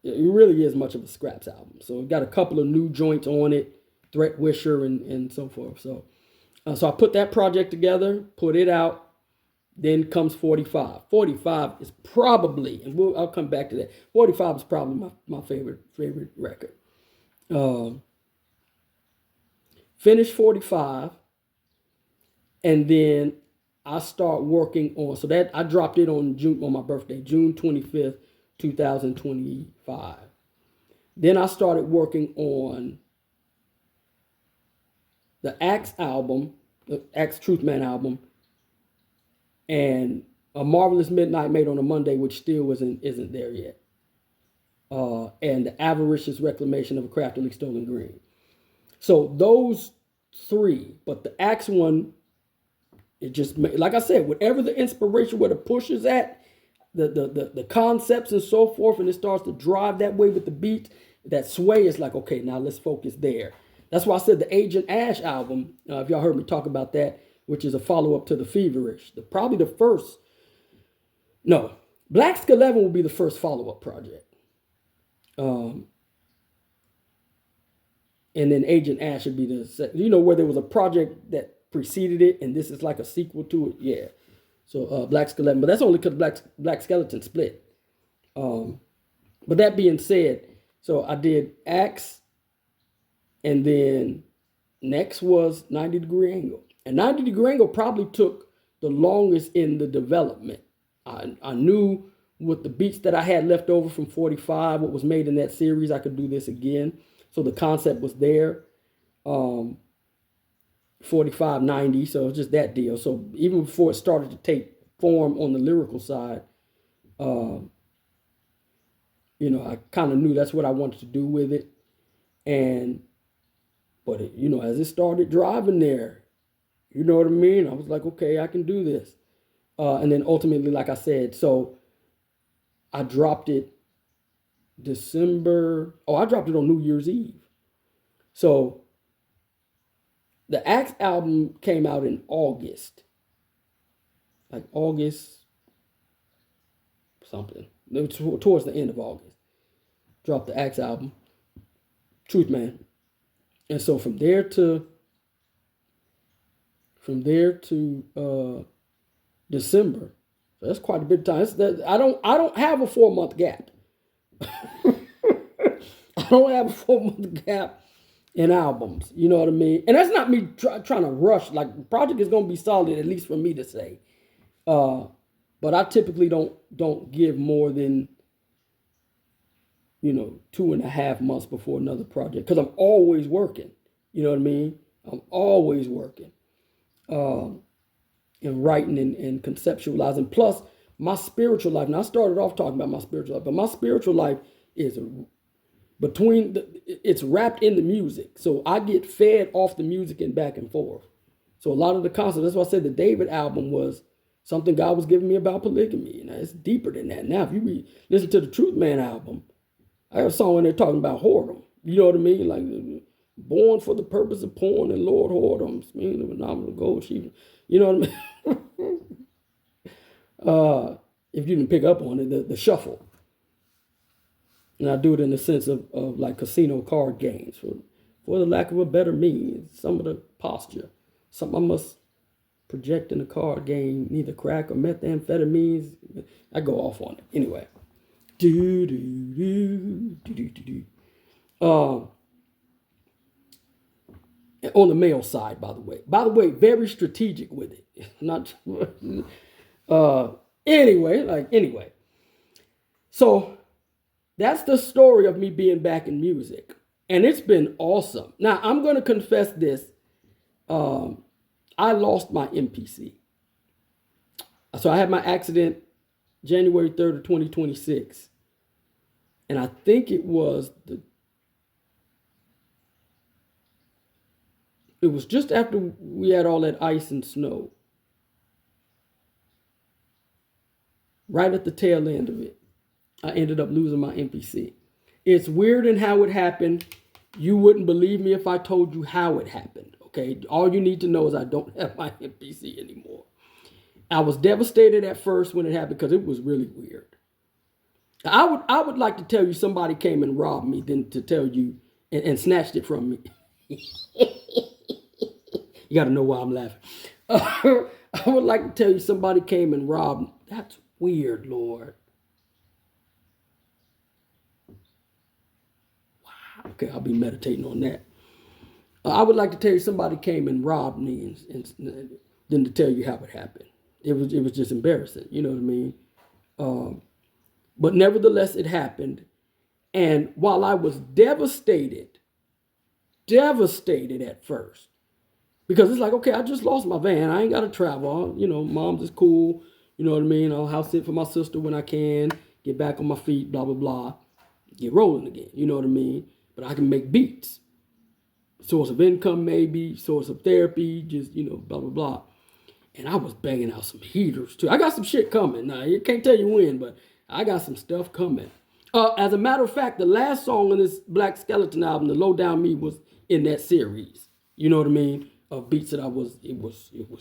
A: it really is much of a scraps album. So it got a couple of new joints on it, Threat Wisher and so forth. So I put that project together, put it out. Then comes 45. 45 is probably, and I'll come back to that. 45 is probably my favorite record. Finish 45, and then I start working on, so that I dropped it on my birthday, June 25th, 2025. Then I started working on the Axe album, the Axe Truth Man album, and A Marvelous Midnight Made on a Monday, which still isn't there yet. And The Avaricious Reclamation of a Craftily Stolen Green. So those 3, but the Axe one, it just, like I said, whatever the inspiration, where the push is at, the concepts and so forth, and it starts to drive that way with the beat, that sway is like, okay, now let's focus there. That's why I said the Agent Ash album, if y'all heard me talk about that, which is a follow-up to the Feverish. Probably the first, no, Black Skeleton will be the first follow-up project. And then Agent Ash would be the second, where there was a project that preceded it, and this is like a sequel to it. Yeah. So Black Skeleton, but that's only because Black Skeleton split. Um, but that being said, so I did Axe, and then next was 90 Degree Angle. And 90 Degree Angle probably took the longest in the development. I knew with the beats that I had left over from 45, what was made in that series, I could do this again. So the concept was there. 45, 90, so it's just that deal. So even before it started to take form on the lyrical side, I kind of knew that's what I wanted to do with it. And, but as it started driving there, you know what I mean? I was like, okay, I can do this. And then ultimately, like I said, so I dropped it December. Oh, I dropped it on New Year's Eve. So the Axe album came out in August, like August something, towards the end of August. Dropped the Axe album, Truth Man, and so from there to December. So that's quite a bit of time. I don't have a 4 month gap. I don't have a 4 month gap in albums. You know what I mean? And that's not me trying to rush. Like the project is gonna be solid, at least for me to say. But I typically don't give more than 2.5 months before another project, because I'm always working. You know what I mean? I'm always working. And writing and conceptualizing. Plus, my spiritual life. Now, I started off talking about my spiritual life, but my spiritual life is it's wrapped in the music. So I get fed off the music and back and forth. So a lot of the concepts, that's why I said the David album was something God was giving me about polygamy. And it's deeper than that. Now, if you listen to the Truth Man album, I got a song in there talking about whoredom. You know what I mean? Like, born for the purpose of porn and Lord whoredoms. Meaning the phenomenal gold sheep. You know what I mean? If you didn't pick up on it, the shuffle. And I do it in the sense of like casino card games. For the lack of a better means, some of the posture. Something I must project in a card game, neither crack or methamphetamines. I go off on it. Anyway. On the male side, by the way, very strategic with it. Not anyway. So that's the story of me being back in music, and it's been awesome. Now I'm going to confess this: I lost my MPC. So I had my accident January 3rd of 2026, and I think it was just after we had all that ice and snow. Right at the tail end of it, I ended up losing my MPC. It's weird in how it happened. You wouldn't believe me if I told you how it happened, okay? All you need to know is I don't have my MPC anymore. I was devastated at first when it happened because it was really weird. I would like to tell you somebody came and robbed me than to tell you and snatched it from me. You got to know why I'm laughing. I would like to tell you somebody came and robbed me. That's weird, Lord. Wow. Okay, I'll be meditating on that. I would like to tell you somebody came and robbed me and than to tell you how it happened. It was just embarrassing. You know what I mean? But nevertheless, it happened. And while I was devastated at first, because it's like, okay, I just lost my van. I ain't got to travel. Mom's is cool. You know what I mean? I'll house sit for my sister when I can. Get back on my feet, blah, blah, blah. Get rolling again. You know what I mean? But I can make beats. Source of income maybe. Source of therapy. Just, blah, blah, blah. And I was banging out some heaters too. I got some shit coming. Now, I can't tell you when, but I got some stuff coming. As a matter of fact, the last song on this Black Skeleton album, The Low Down Me, was in that series. You know what I mean? Of beats that it was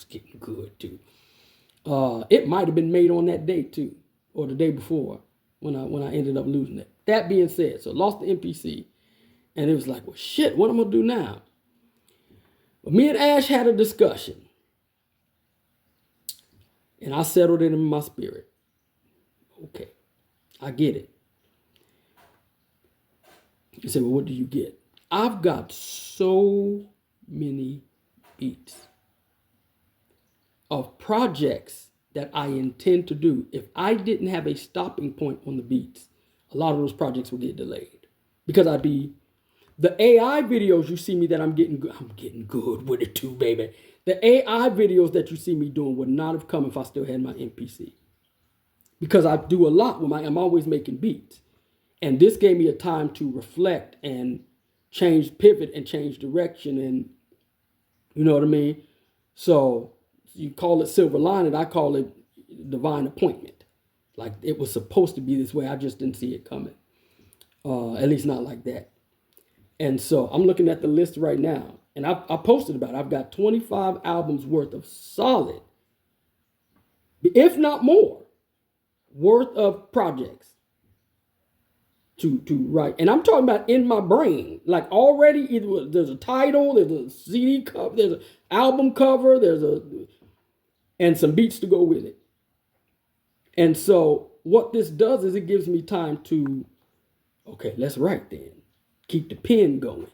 A: getting good too. It might have been made on that day too, or the day before when I ended up losing it. That being said, so lost the MPC, and it was like, well, shit, what am I gonna do now? But me and Ash had a discussion, and I settled it in my spirit. Okay, I get it. You say, well, what do you get? I've got so many beats of projects that I intend to do. If I didn't have a stopping point on the beats, a lot of those projects would get delayed because I'd be the AI videos you see me that I'm getting good with it too, baby. The AI videos that you see me doing would not have come if I still had my MPC. Because I do a lot with I'm always making beats. And this gave me a time to reflect and pivot and change direction, and you know what I mean? So you call it silver lining, I call it divine appointment. Like it was supposed to be this way, I just didn't see it coming. At least not like that. And so I'm looking at the list right now, and I posted about it. I've got 25 albums worth of solid, if not more, worth of projects to write. And I'm talking about in my brain, like already either there's a title, there's a CD cover, there's an album cover, and some beats to go with it. And so what this does is it gives me time to, okay, let's write then. Keep the pen going.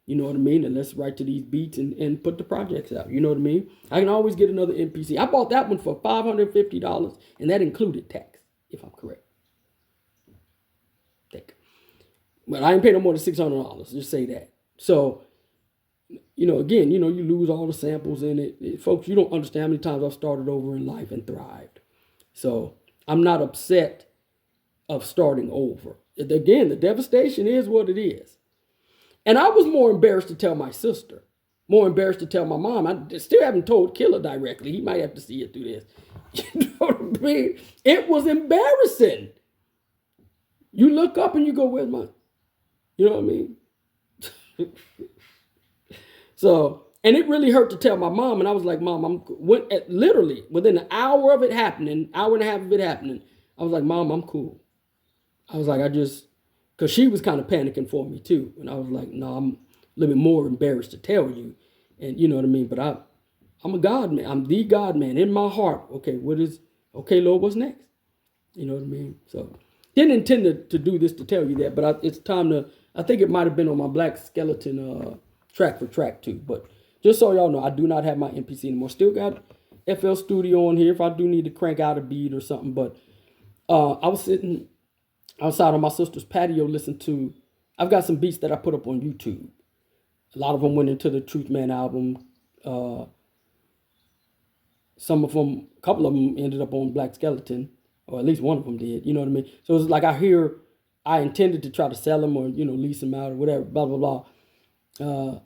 A: You know what I mean? And let's write to these beats and put the projects out. You know what I mean? I can always get another MPC. I bought that one for $550, and that included tax, if I'm correct. But I ain't paying no more than $600. Just say that. So, again, you lose all the samples in it. Folks, you don't understand how many times I've started over in life and thrived. So I'm not upset of starting over. Again, the devastation is what it is. And I was more embarrassed to tell my sister, more embarrassed to tell my mom. I still haven't told Killer directly. He might have to see it through this. You know what I mean? It was embarrassing. You look up and you go, where's my... You know what I mean? So, and it really hurt to tell my mom. And I was like, Mom, literally within an hour of it happening, hour and a half of it happening, I was like, Mom, I'm cool. I was like, because she was kind of panicking for me too. And I was like, no, I'm a little bit more embarrassed to tell you. And you know what I mean? But I'm a God man. I'm the God man in my heart. Okay, okay, Lord, what's next? You know what I mean? So, didn't intend to do this to tell you that, but it's time to... I think it might have been on my Black Skeleton track for track 2. But just so y'all know, I do not have my MPC anymore. Still got FL Studio on here if I do need to crank out a beat or something. But I was sitting outside on my sister's patio listening to... I've got some beats that I put up on YouTube. A lot of them went into the Truth Man album. Some of them, a couple of them ended up on Black Skeleton. Or at least one of them did. You know what I mean? So it's like I intended to try to sell them or, lease them out or whatever, blah, blah, blah.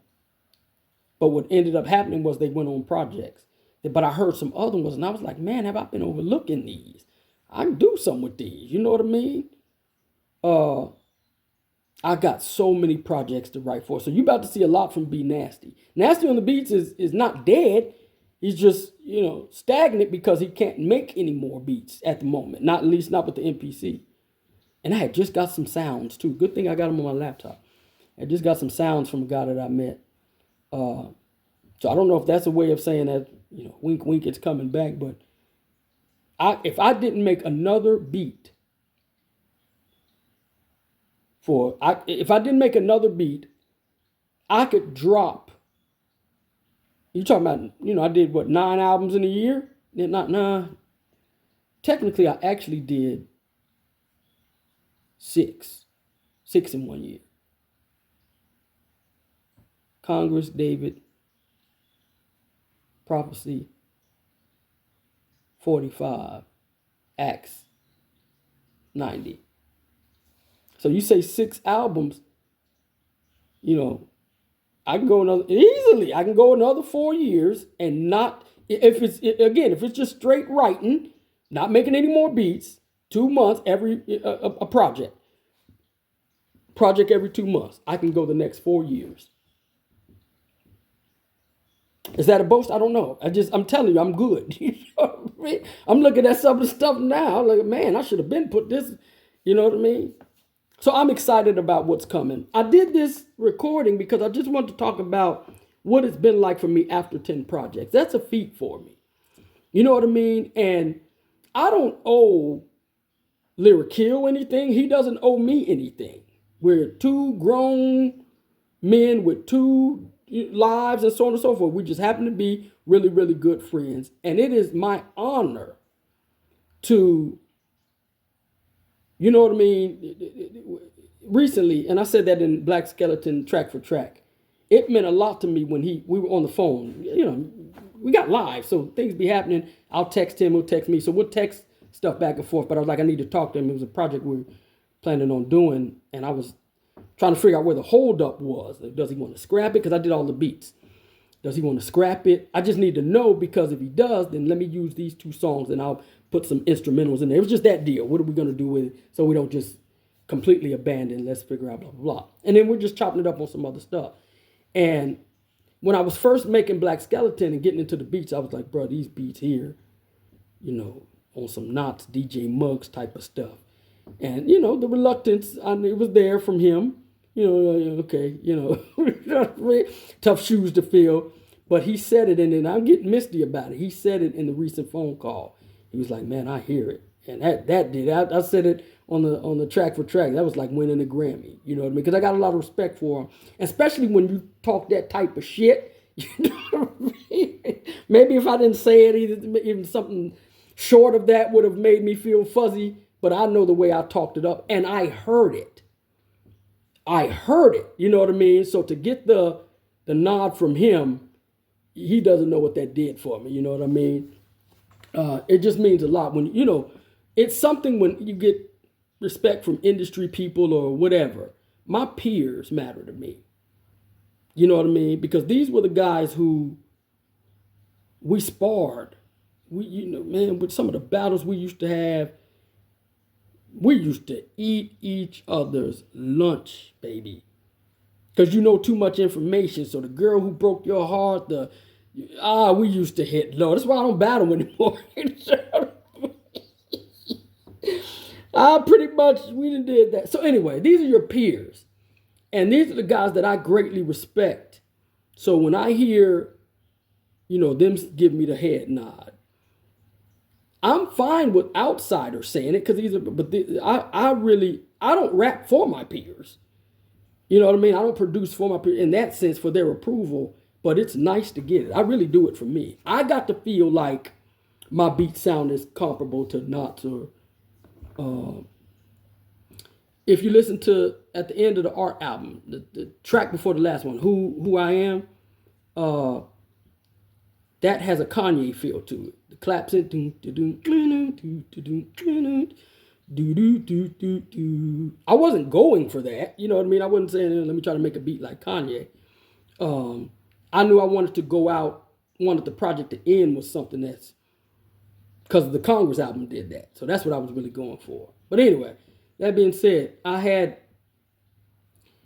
A: But what ended up happening was they went on projects. But I heard some other ones, and I was like, man, have I been overlooking these? I can do something with these. You know what I mean? I got so many projects to write for. So you about to see a lot from B Nasty. Nasty on the Beats is not dead. He's just, stagnant because he can't make any more beats at the moment. At least not with the MPC. And I had just got some sounds too. Good thing I got them on my laptop. I just got some sounds from a guy that I met. So I don't know if that's a way of saying that, wink, wink, it's coming back. But if I didn't make another beat I could drop. You talking about, I did 9 albums in a year? Technically, I actually did 6 in 1 year. Congress, David, Prophecy, 45, Acts, 90. So you say 6 albums, I can go another 4 years and not, if it's just straight writing, not making any more beats, 2 months every, a project every 2 months, I can go the next 4 years. Is that a boast? I don't know. I'm telling you, I'm good. You know what I mean? I'm looking at some of the stuff now. I'm like, man, I should have been put this, you know what I mean? So I'm excited about what's coming. I did this recording because I just want to talk about what it's been like for me after 10 projects. That's a feat for me. You know what I mean? And I don't owe Lyric kill anything. He doesn't owe me anything. We're two grown men with two lives and so on and so forth. We just happen to be really, really good friends. And it is my honor to, you know what I mean? Recently, and I said that in Black Skeleton Track for Track, it meant a lot to me when we were on the phone. You know, we got live, so things be happening. I'll text him, he'll text me. So we'll text stuff back and forth. But I was like, I need to talk to him. It was a project we were planning on doing, and I was trying to figure out where the holdup was. Does he want to scrap it? Because I did all the beats. Does he want to scrap it? I just need to know, because if he does, then let me use these two songs and I'll put some instrumentals in there. It was just that deal. What are we going to do with it so we don't just completely abandon? Let's figure out blah, blah, blah. And then we're just chopping it up on some other stuff. And when I was first making Black Skeleton and getting into the beats, I was like, bro, these beats here, you know, on some Knots, DJ Muggs type of stuff. And, you know, the reluctance, it was there from him. You know, okay, you know, tough shoes to fill. But he said it, and then I'm getting misty about it. He said it in the recent phone call. He was like, man, I hear it. And that did. I said it on the Track for Track. That was like winning a Grammy. You know what I mean? Because I got a lot of respect for him. Especially when you talk that type of shit. You know what I mean? Maybe if I didn't say it, even something short of that would have made me feel fuzzy. But I know the way I talked it up. And I heard it. You know what I mean? So to get the nod from him, he doesn't know what that did for me. You know what I mean? It just means a lot when, you know, it's something when you get respect from industry people or whatever. My peers matter to me. You know what I mean? Because these were the guys who we sparred. You know, man, with some of the battles we used to have, we used to eat each other's lunch, baby. Because you know too much information. So the girl who broke your heart, we used to hit low. That's why I don't battle anymore. Pretty much, we done did that. So anyway, these are your peers. And these are the guys that I greatly respect. So when I hear, you know, them give me the head nod, I'm fine with outsiders saying it, because I don't rap for my peers. You know what I mean? I don't produce for my peers in that sense for their approval, but it's nice to get it. I really do it for me. I got to feel like my beat sound is comparable to Knots or if you listen to at the end of the Art album, the track before the last one, Who I Am, that has a Kanye feel to it. The claps in, I wasn't going for that. You know what I mean? I wasn't saying, let me try to make a beat like Kanye. I knew I wanted to go out, wanted the project to end with something that's, because the Congress album did that. So that's what I was really going for. But anyway, that being said, I had,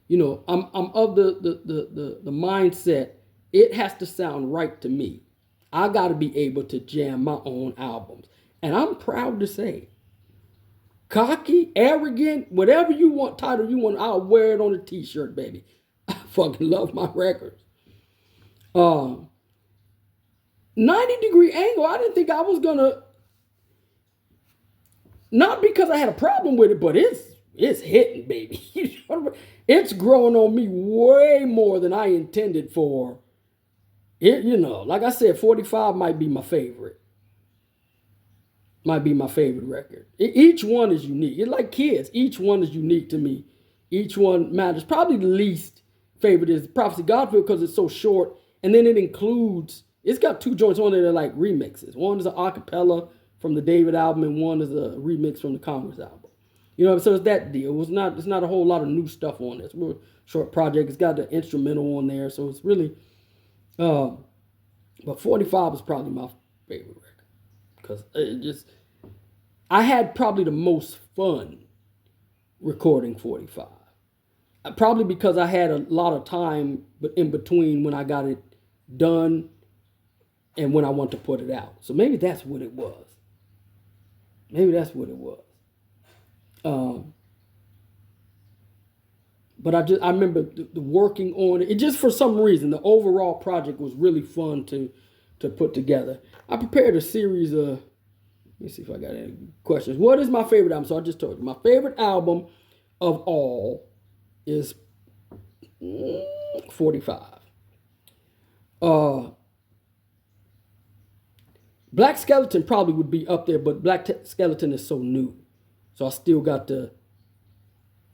A: you know, I'm of the mindset, it has to sound right to me. I got to be able to jam my own albums. And I'm proud to say, cocky, arrogant, whatever you want, title you want, I'll wear it on a t-shirt, baby. I fucking love my records. 90-degree angle, I didn't think I was going to, not because I had a problem with it, but it's hitting, baby. It's growing on me way more than I intended for. It, you know, like I said, 45 might be my favorite. Might be my favorite record. Each one is unique. It's like kids. Each one is unique to me. Each one matters. Probably the least favorite is Prophecy Godfield because it's so short. And then it includes, it's got two joints on there that are like remixes. One is an acapella from the David album and one is a remix from the Congress album. You know, so it's that deal. It's not a whole lot of new stuff on this. It's a short project. It's got the instrumental on there. So it's really, but 45 is probably my favorite record. Because it just, I had probably the most fun recording 45. Probably because I had a lot of time in between when I got it done and when I want to put it out. So maybe that's what it was. But I remember the working on it. It just, for some reason, the overall project was really fun to put together. I prepared a series of Let me see if I got any questions. What is my favorite album? So I just told you. My favorite album of all is 45. Black Skeleton probably would be up there, but Skeleton is so new. So I still got the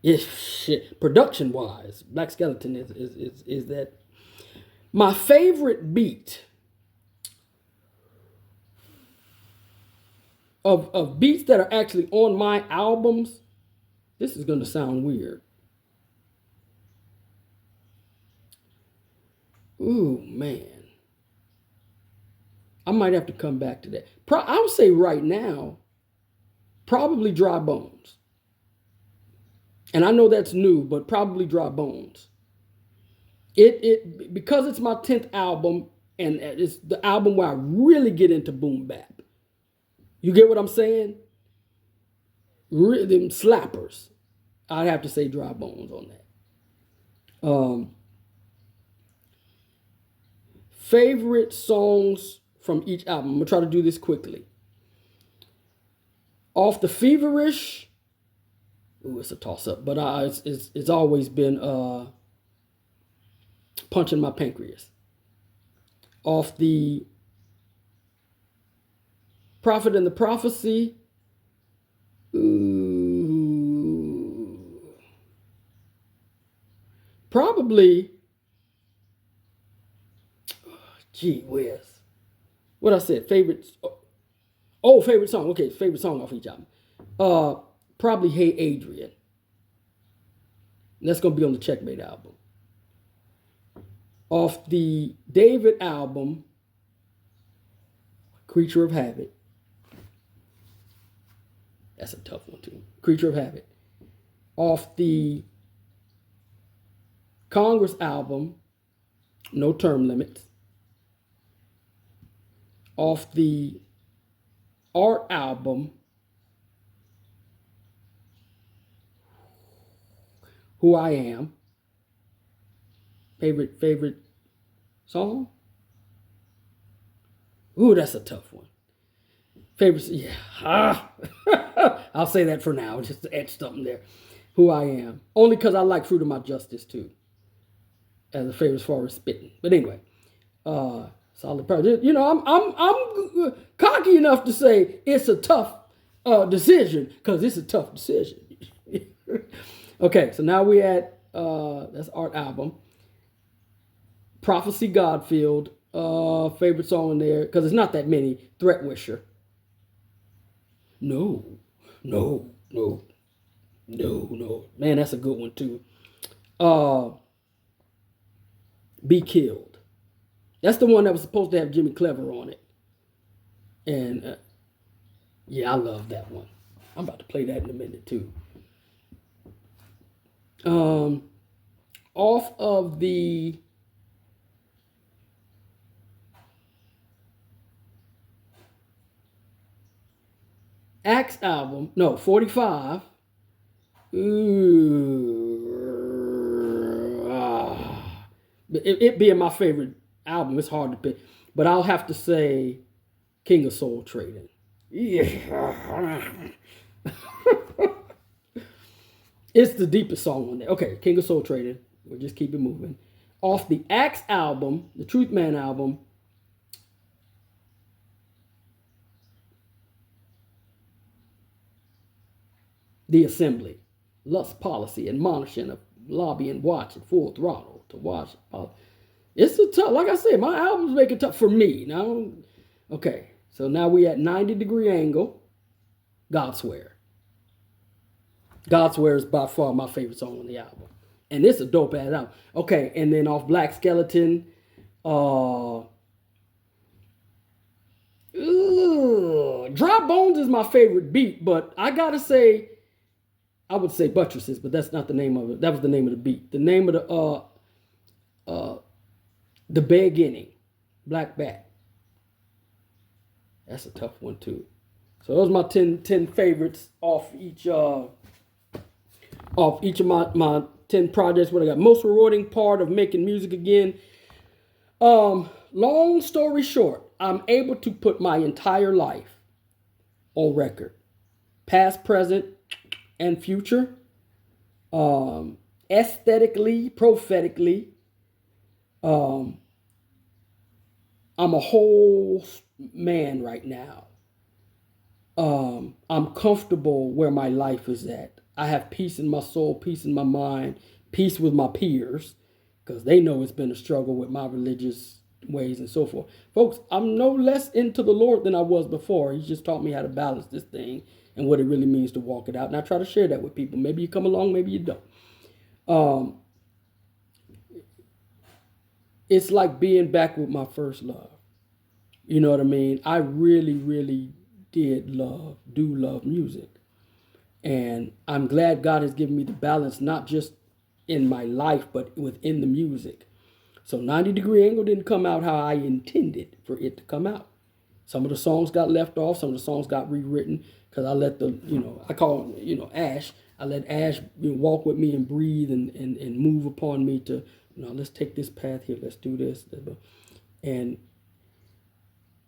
A: shit. Production wise, Black Skeleton is that. My favorite beat of beats that are actually on my albums, this is gonna sound weird. Ooh, man. I might have to come back to that. I would say right now, probably Dry Bones. And I know that's new, but probably Dry Bones. Because it's my 10th album, and it's the album where I really get into boom bap. You get what I'm saying? Them slappers. I'd have to say Dry Bones on that. Favorite songs from each album. I'm gonna try to do this quickly. Off the Feverish. Ooh, it's a toss up, but it's always been Punching My Pancreas. Off the Prophet and the Prophecy. Ooh. Probably. Gee whiz. What I said, favorite. Oh, favorite song. Okay, favorite song off each album. Probably Hey Adrian. And that's gonna be on the Checkmate album. Off the David album, Creature of Habit. That's a tough one too. Creature of Habit. Off the Congress album, No Term Limits. Off the Art album, Who I Am. Favorite song? Ooh, that's a tough one. Favorite, yeah. I'll say that for now, just to add something there. Who I Am. Only because I like Fruit of My Justice too. As a favorite as far as spitting. But anyway, solid project. You know, I'm cocky enough to say it's a tough decision, because it's a tough decision. Okay, so now we at that's Art album. Prophecy Godfield, favorite song in there, because it's not that many. Threat Wisher. No. Man, that's a good one too. Be Killed. That's the one that was supposed to have Jimmy Clever on it. And yeah, I love that one. I'm about to play that in a minute too. Off of the Axe album, no, 45. It being my favorite album, it's hard to pick. But I'll have to say King of Soul Trading. Yeah. It's the deepest song on there. Okay, King of Soul Trading. We'll just keep it moving. Off the Axe album, the Truth Man album, The Assembly. Lust Policy, Admonishing of Lobby and Watch at Full Throttle to watch. It's a tough, like I said, my albums make it tough for me. Now, okay, so now we at 90 Degree Angle, God Swear. God Swear is by far my favorite song on the album. And it's a dope ass album. Okay, and then off Black Skeleton, Dry Bones is my favorite beat, but I gotta say, I would say Buttresses, but that's not the name of it. That was the name of the beat. The name of the Beginning, Black Bat. That's a tough one too. So those are my 10 favorites off each of my 10 projects. What I got? Most rewarding part of making music again. Long story short, I'm able to put my entire life on record. Past, present, and future. Aesthetically, prophetically. Um, I'm a whole man right now. I'm comfortable where my life is at. I have peace in my soul, peace in my mind, peace with my peers, because they know it's been a struggle with my religious ways and so forth. Folks, I'm no less into the Lord than I was before. He's just taught me how to balance this thing and what it really means to walk it out. And I try to share that with people. Maybe you come along, maybe you don't. It's like being back with my first love. You know what I mean? I really, really do love music. And I'm glad God has given me the balance, not just in my life, but within the music. So 90 Degree Angle didn't come out how I intended for it to come out. Some of the songs got left off. Some of the songs got rewritten because I let I call him, Ash. I let Ash walk with me and breathe and move upon me to, let's take this path here. Let's do this. And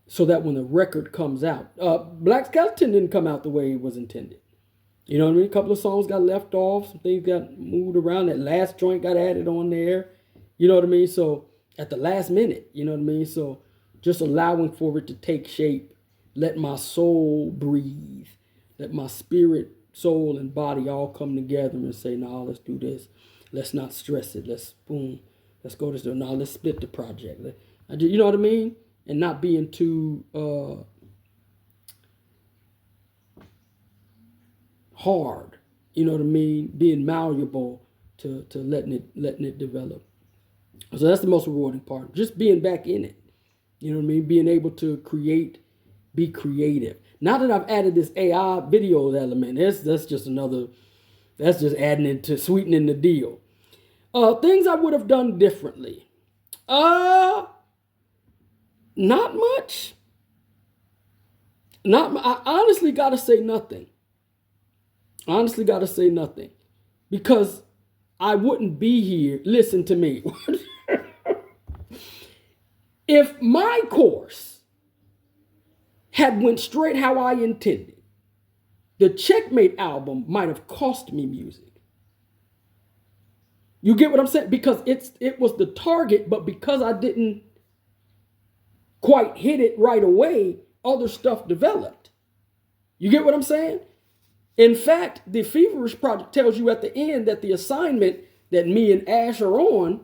A: so that when the record comes out, Black Skeleton didn't come out the way it was intended. You know what I mean? A couple of songs got left off. Some things got moved around. That last joint got added on there. You know what I mean? So at the last minute, you know what I mean? So just allowing for it to take shape. Let my soul breathe. Let my spirit, soul, and body all come together and say, no, let's do this. Let's not stress it. Let's go this way. No, let's split the project. You know what I mean? And not being too hard, you know what I mean? Being malleable to letting it develop. So that's the most rewarding part. Just being back in it. You know what I mean? Being able to be creative. Now that I've added this AI video element, that's just adding it to sweetening the deal. Things I would have done differently. Not much. I honestly gotta say nothing. Because I wouldn't be here. Listen to me. If my course had went straight how I intended, the Checkmate album might have cost me music. You get what I'm saying? Because it was the target, but because I didn't quite hit it right away, other stuff developed. You get what I'm saying? In fact, the Feverish Project tells you at the end that the assignment that me and Ash are on,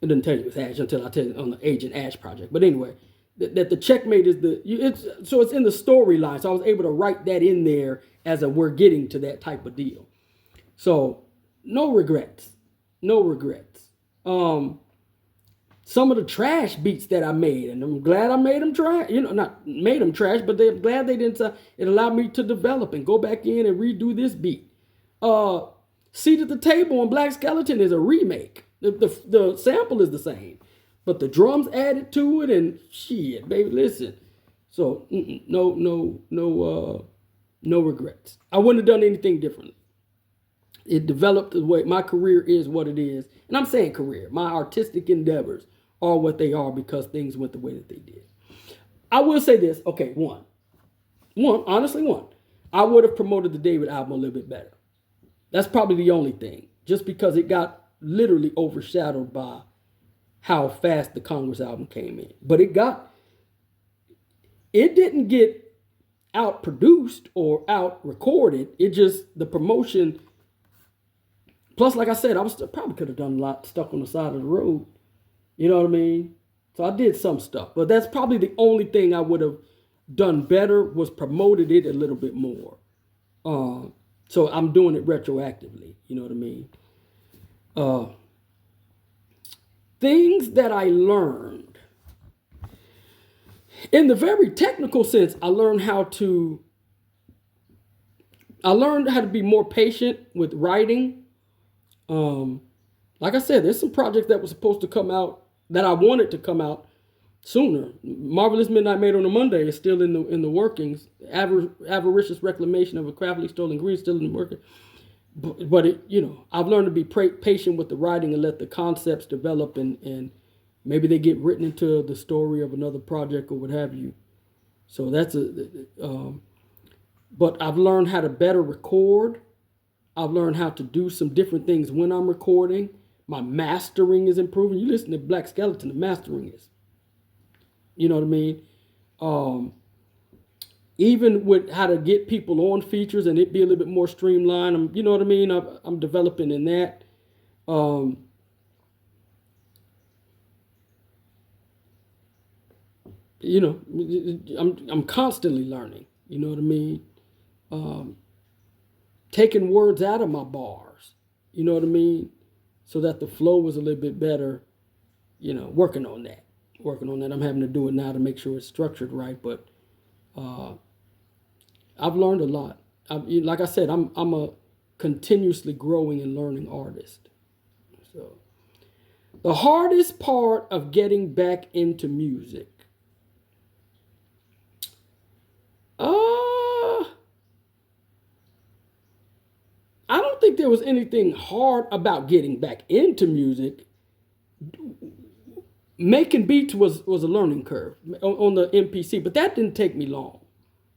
A: it doesn't tell you it's Ash until I tell you on the Agent Ash project. But anyway, that the Checkmate is it's in the storyline. So I was able to write that in there as we're getting to that type of deal. So no regrets. Some of the trash beats that I made, and I'm glad I made them trash. Not made them trash, but they're glad they didn't. It allowed me to develop and go back in and redo this beat. Seat at the Table on Black Skeleton is a remake. The sample is the same, but the drums added to it, and shit, baby, listen. So no regrets. I wouldn't have done anything differently. It developed the way my career is what it is, and I'm saying career. My artistic endeavors are what they are because things went the way that they did. I will say this. Okay, one. I would have promoted the David album a little bit better. That's probably the only thing, just because it got literally overshadowed by how fast the Congress album came in. But it didn't get out produced or out recorded. It just, the promotion. Plus, like I said, probably could have done a lot stuck on the side of the road. You know what I mean? So I did some stuff, but that's probably the only thing I would have done better was promoted it a little bit more. So I'm doing it retroactively. You know what I mean? Things that I learned. In the very technical sense, I learned how to be more patient with writing. Like I said, there's some projects that were supposed to come out that I wanted to come out sooner. Marvelous Midnight Made on a Monday is still in the workings. Avaricious Reclamation of a Craftily Stolen Green is still in the working. But I've learned to be patient with the writing and let the concepts develop and maybe they get written into the story of another project or what have you. So that's but I've learned how to better record. I've learned how to do some different things when I'm recording. My mastering is improving. You listen to Black Skeleton, the mastering is, you know what I mean? Um, Even with how to get people on features and it be a little bit more streamlined, you know what I mean? I'm developing in that. Um, you know, I'm constantly learning. You know what I mean? Um, Taking words out of my bars. You know what I mean? So that the flow was a little bit better. You know, working on that. Working on that. I'm having to do it now to make sure it's structured right. But uh, I've learned a lot. Like I said, I'm a continuously growing and learning artist. So the hardest part of getting back into music. I don't think there was anything hard about getting back into music. Making beats was a learning curve on the MPC, but that didn't take me long.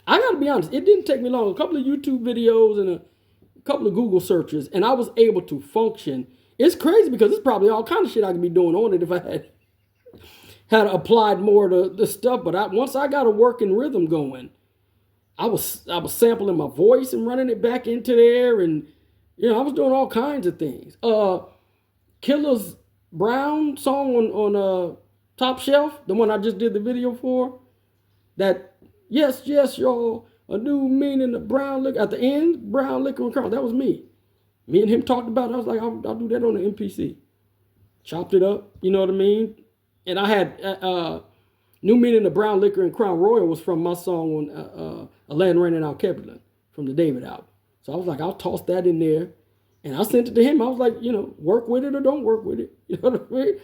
A: I got to be honest, it didn't take me long. A couple of YouTube videos and a couple of Google searches, and I was able to function. It's crazy because there's probably all kind of shit I could be doing on it if I had applied more to the stuff. But once I got a working rhythm going, I was sampling my voice and running it back into there, and I was doing all kinds of things. Killer's Brown song on Top Shelf, the one I just did the video for. That yes, yes, y'all, a new meaning of brown liquor at the end, brown liquor and crown. That was me. Me and him talked about it. I was like, I'll do that on the MPC. Chopped it up, you know what I mean? And I had new meaning of brown liquor and Crown Royal was from my song on A Land Raining Out Keplerton from the David album. So I was like, I'll toss that in there. And I sent it to him. I was like, work with it or don't work with it. You know what I mean?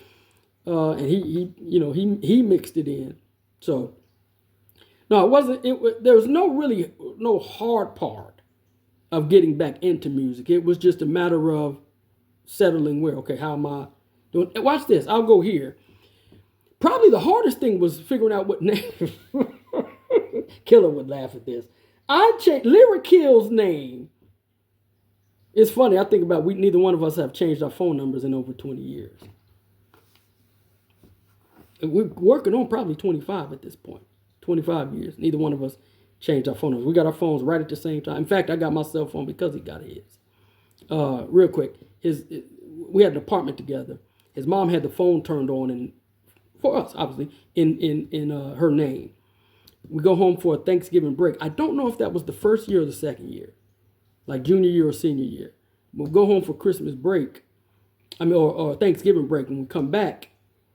A: And he mixed it in. So no, it wasn't. There was no hard part of getting back into music. It was just a matter of settling where. Okay, how am I doing? Watch this. I'll go here. Probably the hardest thing was figuring out what name. Killer would laugh at this. I changed Lyric Kill's name. It's funny. I think about neither one of us have changed our phone numbers in over 20 years. We're working on probably 25 at this point. 25 years. Neither one of us changed our phone numbers. We got our phones right at the same time. In fact, I got my cell phone because he got his. Real quick, we had an apartment together. His mom had the phone turned on, and for us, obviously, in her name. We go home for a Thanksgiving break. I don't know if that was the first year or the second year, like junior year or senior year. We'll go home for Christmas break, or Thanksgiving break. When we come back,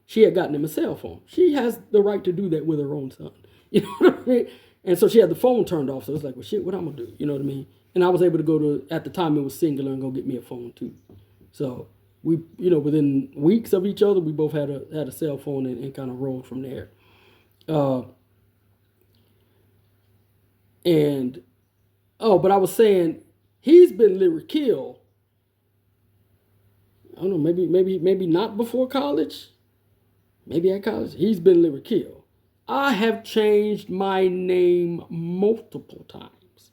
A: she had gotten him a cell phone. She has the right to do that with her own son. You know what I mean? And so she had the phone turned off. So it's like, well, shit, what I'm going to do? You know what I mean? And I was able to go to, at the time it was Singular, and go get me a phone too. So we, within weeks of each other, we both had a cell phone and kind of rolled from there. But I was saying, he's been Lyric Kill. I don't know, maybe not before college. Maybe at college. He's been Lyric Kill. I have changed my name multiple times.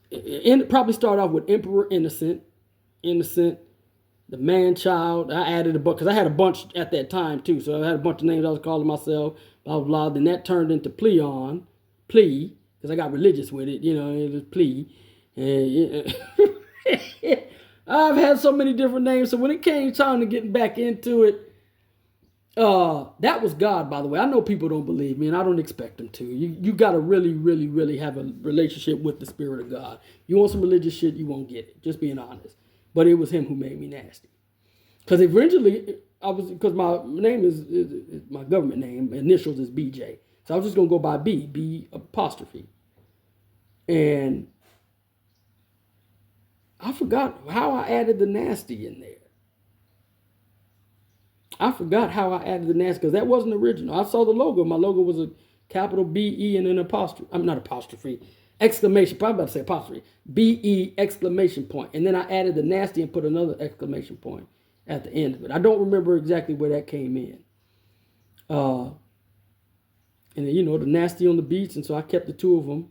A: It probably started off with Emperor Innocent, the Man Child. I added a bunch, because I had a bunch at that time too. So I had a bunch of names I was calling myself, blah, blah, blah. Then that turned into Plea, because I got religious with it. It was Plea. And, I've had so many different names. So when it came time to getting back into it, that was God, by the way. I know people don't believe me, and I don't expect them to. You got to really, really, really have a relationship with the Spirit of God. You want some religious shit, you won't get it. Just being honest. But it was him who made me nasty. Because eventually, because my name is my government name, initials is BJ. So I was just going to go by B apostrophe. And I forgot how I added the nasty in there. I forgot how I added the nasty, because that wasn't original. I saw the logo. My logo was a capital B-E and an apostrophe. I'm not apostrophe. Exclamation. Probably about to say apostrophe. B-E exclamation point. And then I added the nasty and put another exclamation point at the end of it. I don't remember exactly where that came in. and you know, the Nasty on the Beats, and so I kept the two of them.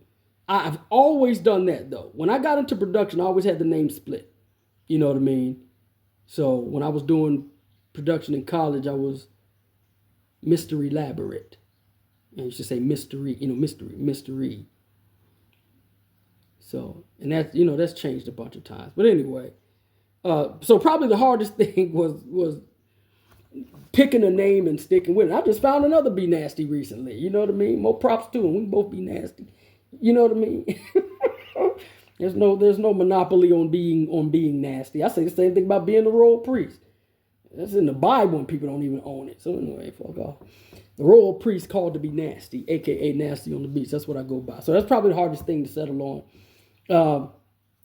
A: I've always done that though. When I got into production, I always had the name split. You know what I mean? So when I was doing production in college, I was Mr. Elaborate. And I used to say mystery, you know, mystery. So, and that's, you know, that's changed a bunch of times. But anyway, so probably the hardest thing was picking a name and sticking with it. I just found another Be Nasty recently. You know what I mean? More props to him. We can both be nasty. You know what I mean? there's no monopoly on being nasty. I say the same thing about being the royal priest. That's in the Bible and people don't even own it. So anyway, fuck off. The royal priest called to be nasty, aka Nasty on the Beats. That's what I go by. So that's probably the hardest thing to settle on.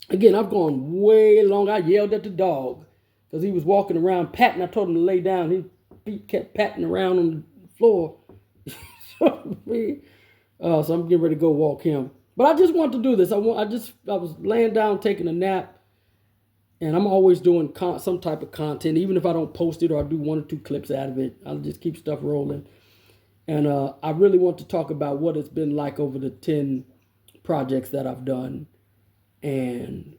A: Again, I've gone way long. I yelled at the dog because he was walking around patting. I told him to lay down. His feet kept patting around on the floor. So I'm getting ready to go walk him. But I just want to do this. I was laying down taking a nap, and I'm always doing some type of content, even if I don't post it or I do one or two clips out of it. I'll just keep stuff rolling. And I really want to talk about what it's been like over the 10 projects that I've done. And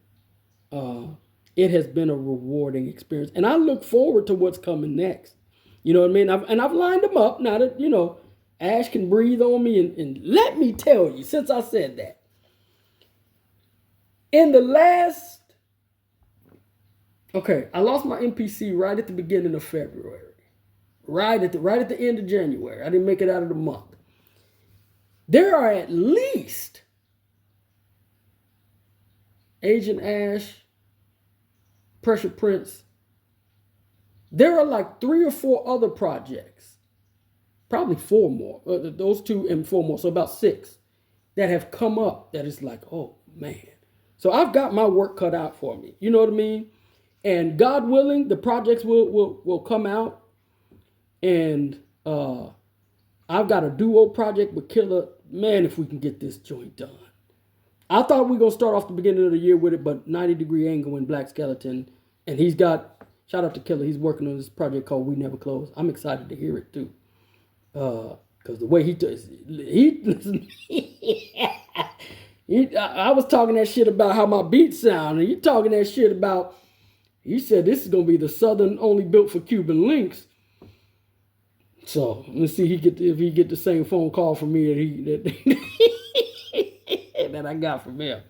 A: it has been a rewarding experience. And I look forward to what's coming next. You know what I mean? I've lined them up now that, you know, Ash can breathe on me. And let me tell you, since I said that, in the last, I lost my MPC right at the beginning of February. Right at the end of January. I didn't make it out of the month. There are at least Agent Ash, Pressure Prince. There are like 3 or 4 other projects, probably 4 more. Those 2 and 4 more, so about 6 that have come up. That is like, oh man. So I've got my work cut out for me. You know what I mean? And God willing, the projects will come out. And I've got a duo project with Killer. Man, if we can get this joint done. I thought we were going to start off the beginning of the year with it, but 90 Degree Angle and Black Skeleton. And he's got, shout out to Killer, he's working on this project called We Never Close. I'm excited to hear it too. Because the way he I was talking that shit about how my beats sound. And he talking that shit about, he said this is going to be the Southern only built for Cuban links. So let's see if he get the same phone call from me that I got from him.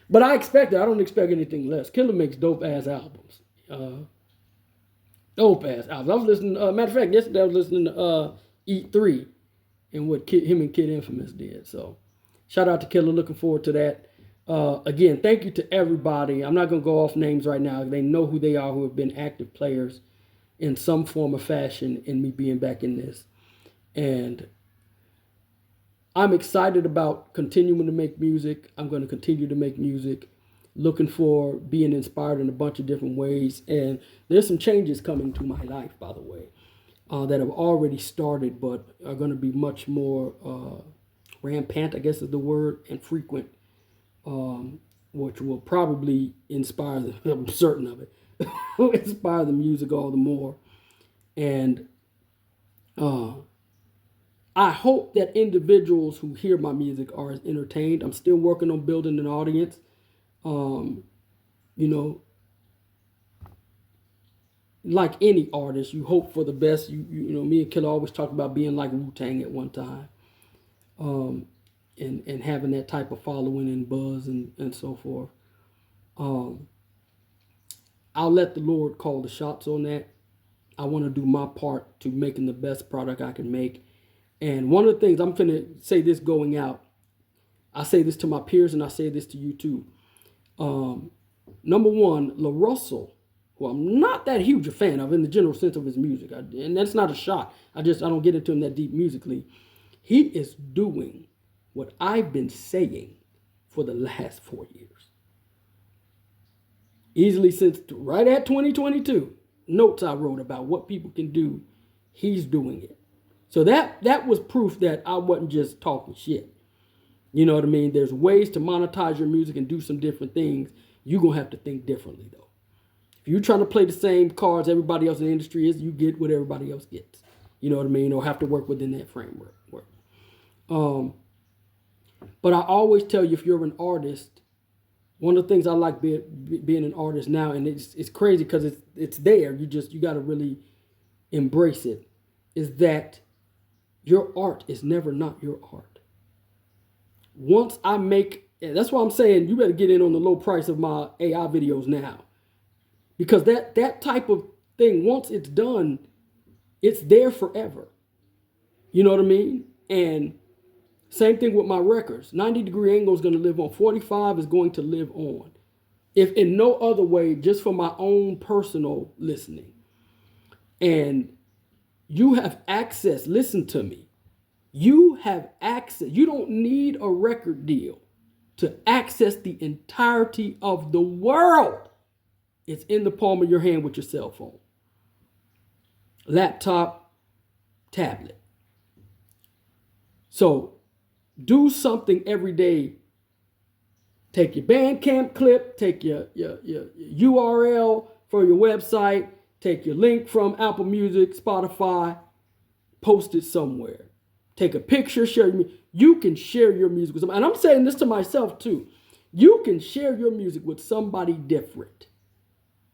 A: But I don't expect anything less. Killer makes dope ass albums. Dope ass albums. I was listening. Matter of fact, yesterday I was listening to Eat 3 and what him and Kid Infamous did. So shout out to Killer. Looking forward to that. Again, thank you to everybody. I'm not gonna go off names right now. They know who they are, who have been active players in some form or fashion in me being back in this. And I'm excited about continuing to make music. I'm going to continue to make music, looking for being inspired in a bunch of different ways. And there's some changes coming to my life, by the way, that have already started, but are going to be much more rampant, I guess is the word, and frequent, which will probably inspire I'm certain of it, will inspire the music all the more. And I hope that individuals who hear my music are as entertained. I'm still working on building an audience. You know, like any artist, you hope for the best. You know, me and Killer always talk about being like Wu-Tang at one time. And having that type of following and buzz and so forth. I'll let the Lord call the shots on that. I want to do my part to making the best product I can make. And one of the things, I'm finna say this going out. I say this to my peers and I say this to you too. Number one, La Russell, who I'm not that huge a fan of in the general sense of his music. And that's not a shot. I don't get into him that deep musically. He is doing what I've been saying for the last 4 years. Easily since right at 2022, notes I wrote about what people can do, he's doing it. So that was proof that I wasn't just talking shit. You know what I mean? There's ways to monetize your music and do some different things. You're going to have to think differently, though. If you're trying to play the same cards everybody else in the industry is, you get what everybody else gets. You know what I mean? Or have to work within that framework. Um, but I always tell you, if you're an artist, one of the things I like being an artist now, and it's crazy because it's there. You got to really embrace it. Is that your art is never not your art. Once I make, that's why I'm saying you better get in on the low price of my AI videos now, because that type of thing, once it's done, it's there forever. You know what I mean? And same thing with my records. 90-degree angle is going to live on. 45 is going to live on. If in no other way, just for my own personal listening. And you have access. Listen to me. You have access. You don't need a record deal to access the entirety of the world. It's in the palm of your hand with your cell phone, laptop, tablet. So do something every day. Take your Bandcamp clip, take your URL for your website, take your link from Apple Music, Spotify, post it somewhere. Take a picture, share your music. You can share your music with somebody. And I'm saying this to myself too. You can share your music with somebody different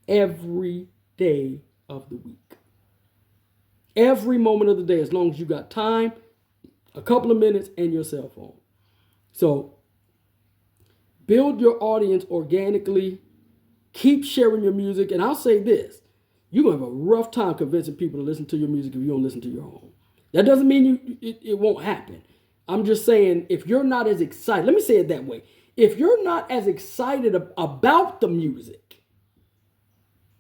A: every day of the week. Every moment of the day, as long as you got time, a couple of minutes, and your cell phone. So build your audience organically. Keep sharing your music. And I'll say this. You're going to have a rough time convincing people to listen to your music if you don't listen to your own. That doesn't mean it won't happen. I'm just saying, if you're not as excited, let me say it that way. If you're not as excited about the music,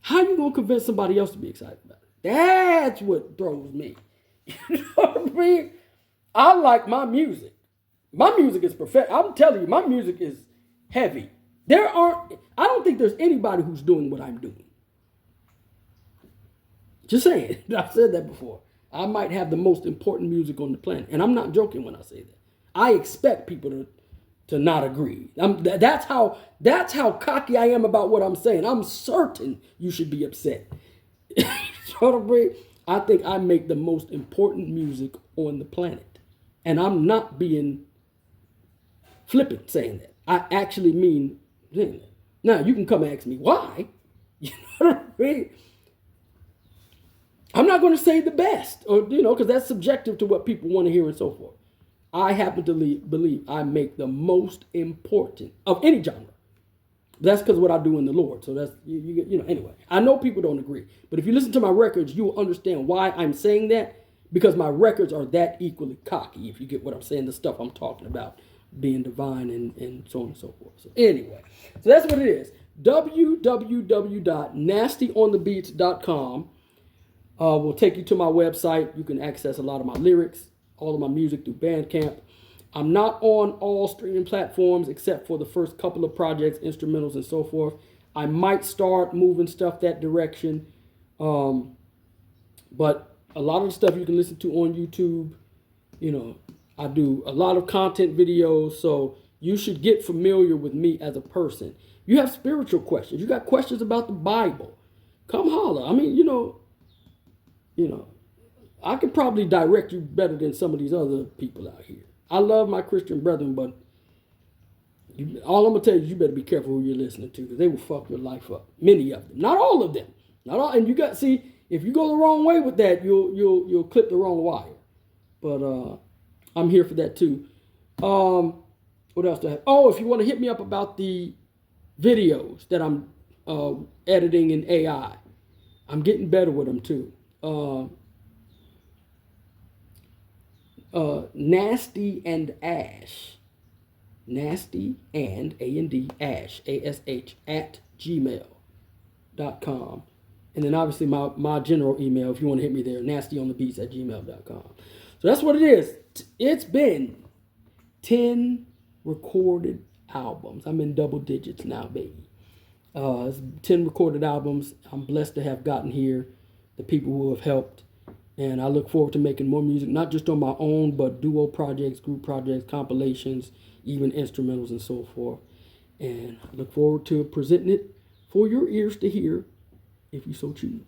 A: how are you going to convince somebody else to be excited about it? That's what throws me. You know what I mean? I like my music. My music is perfect. I'm telling you, my music is heavy. I don't think there's anybody who's doing what I'm doing. Just saying. I've said that before. I might have the most important music on the planet. And I'm not joking when I say that. I expect people to not agree. That's how cocky I am about what I'm saying. I'm certain you should be upset. I think I make the most important music on the planet. And I'm not being flippant saying that. I actually mean saying that. Now, you can come ask me why. You know what I mean? I'm not going to say the best, or because that's subjective to what people want to hear and so forth. I happen to believe I make the most important of any genre. That's because of what I do in the Lord. So that's, anyway. I know people don't agree. But if you listen to my records, you will understand why I'm saying that. Because my records are that equally cocky, if you get what I'm saying, the stuff I'm talking about being divine and so on and so forth. So anyway, so that's what it is. www.NastyOnTheBeats.com will take you to my website. You can access a lot of my lyrics, all of my music through Bandcamp. I'm not on all streaming platforms except for the first couple of projects, instrumentals and so forth. I might start moving stuff that direction. But a lot of the stuff you can listen to on YouTube. I do a lot of content videos, so you should get familiar with me as a person. You have spiritual questions. You got questions about the Bible. Come holler. I mean, I could probably direct you better than some of these other people out here. I love my Christian brethren, but all I'm going to tell you better be careful who you're listening to, because they will fuck your life up. Many of them. Not all of them. Not all. And if you go the wrong way with that, you'll clip the wrong wire. But I'm here for that too. What else do I have? Oh, if you want to hit me up about the videos that I'm editing in AI, I'm getting better with them too. Nasty and Ash. Nasty and A-N-D Ash, A-S-H, @gmail.com. And then obviously my general email, if you want to hit me there, NastyOnTheBeats@gmail.com. So that's what it is. It's been 10 recorded albums. I'm in double digits now, baby. It's 10 recorded albums. I'm blessed to have gotten here, the people who have helped. And I look forward to making more music, not just on my own, but duo projects, group projects, compilations, even instrumentals and so forth. And I look forward to presenting it for your ears to hear, if you so choose.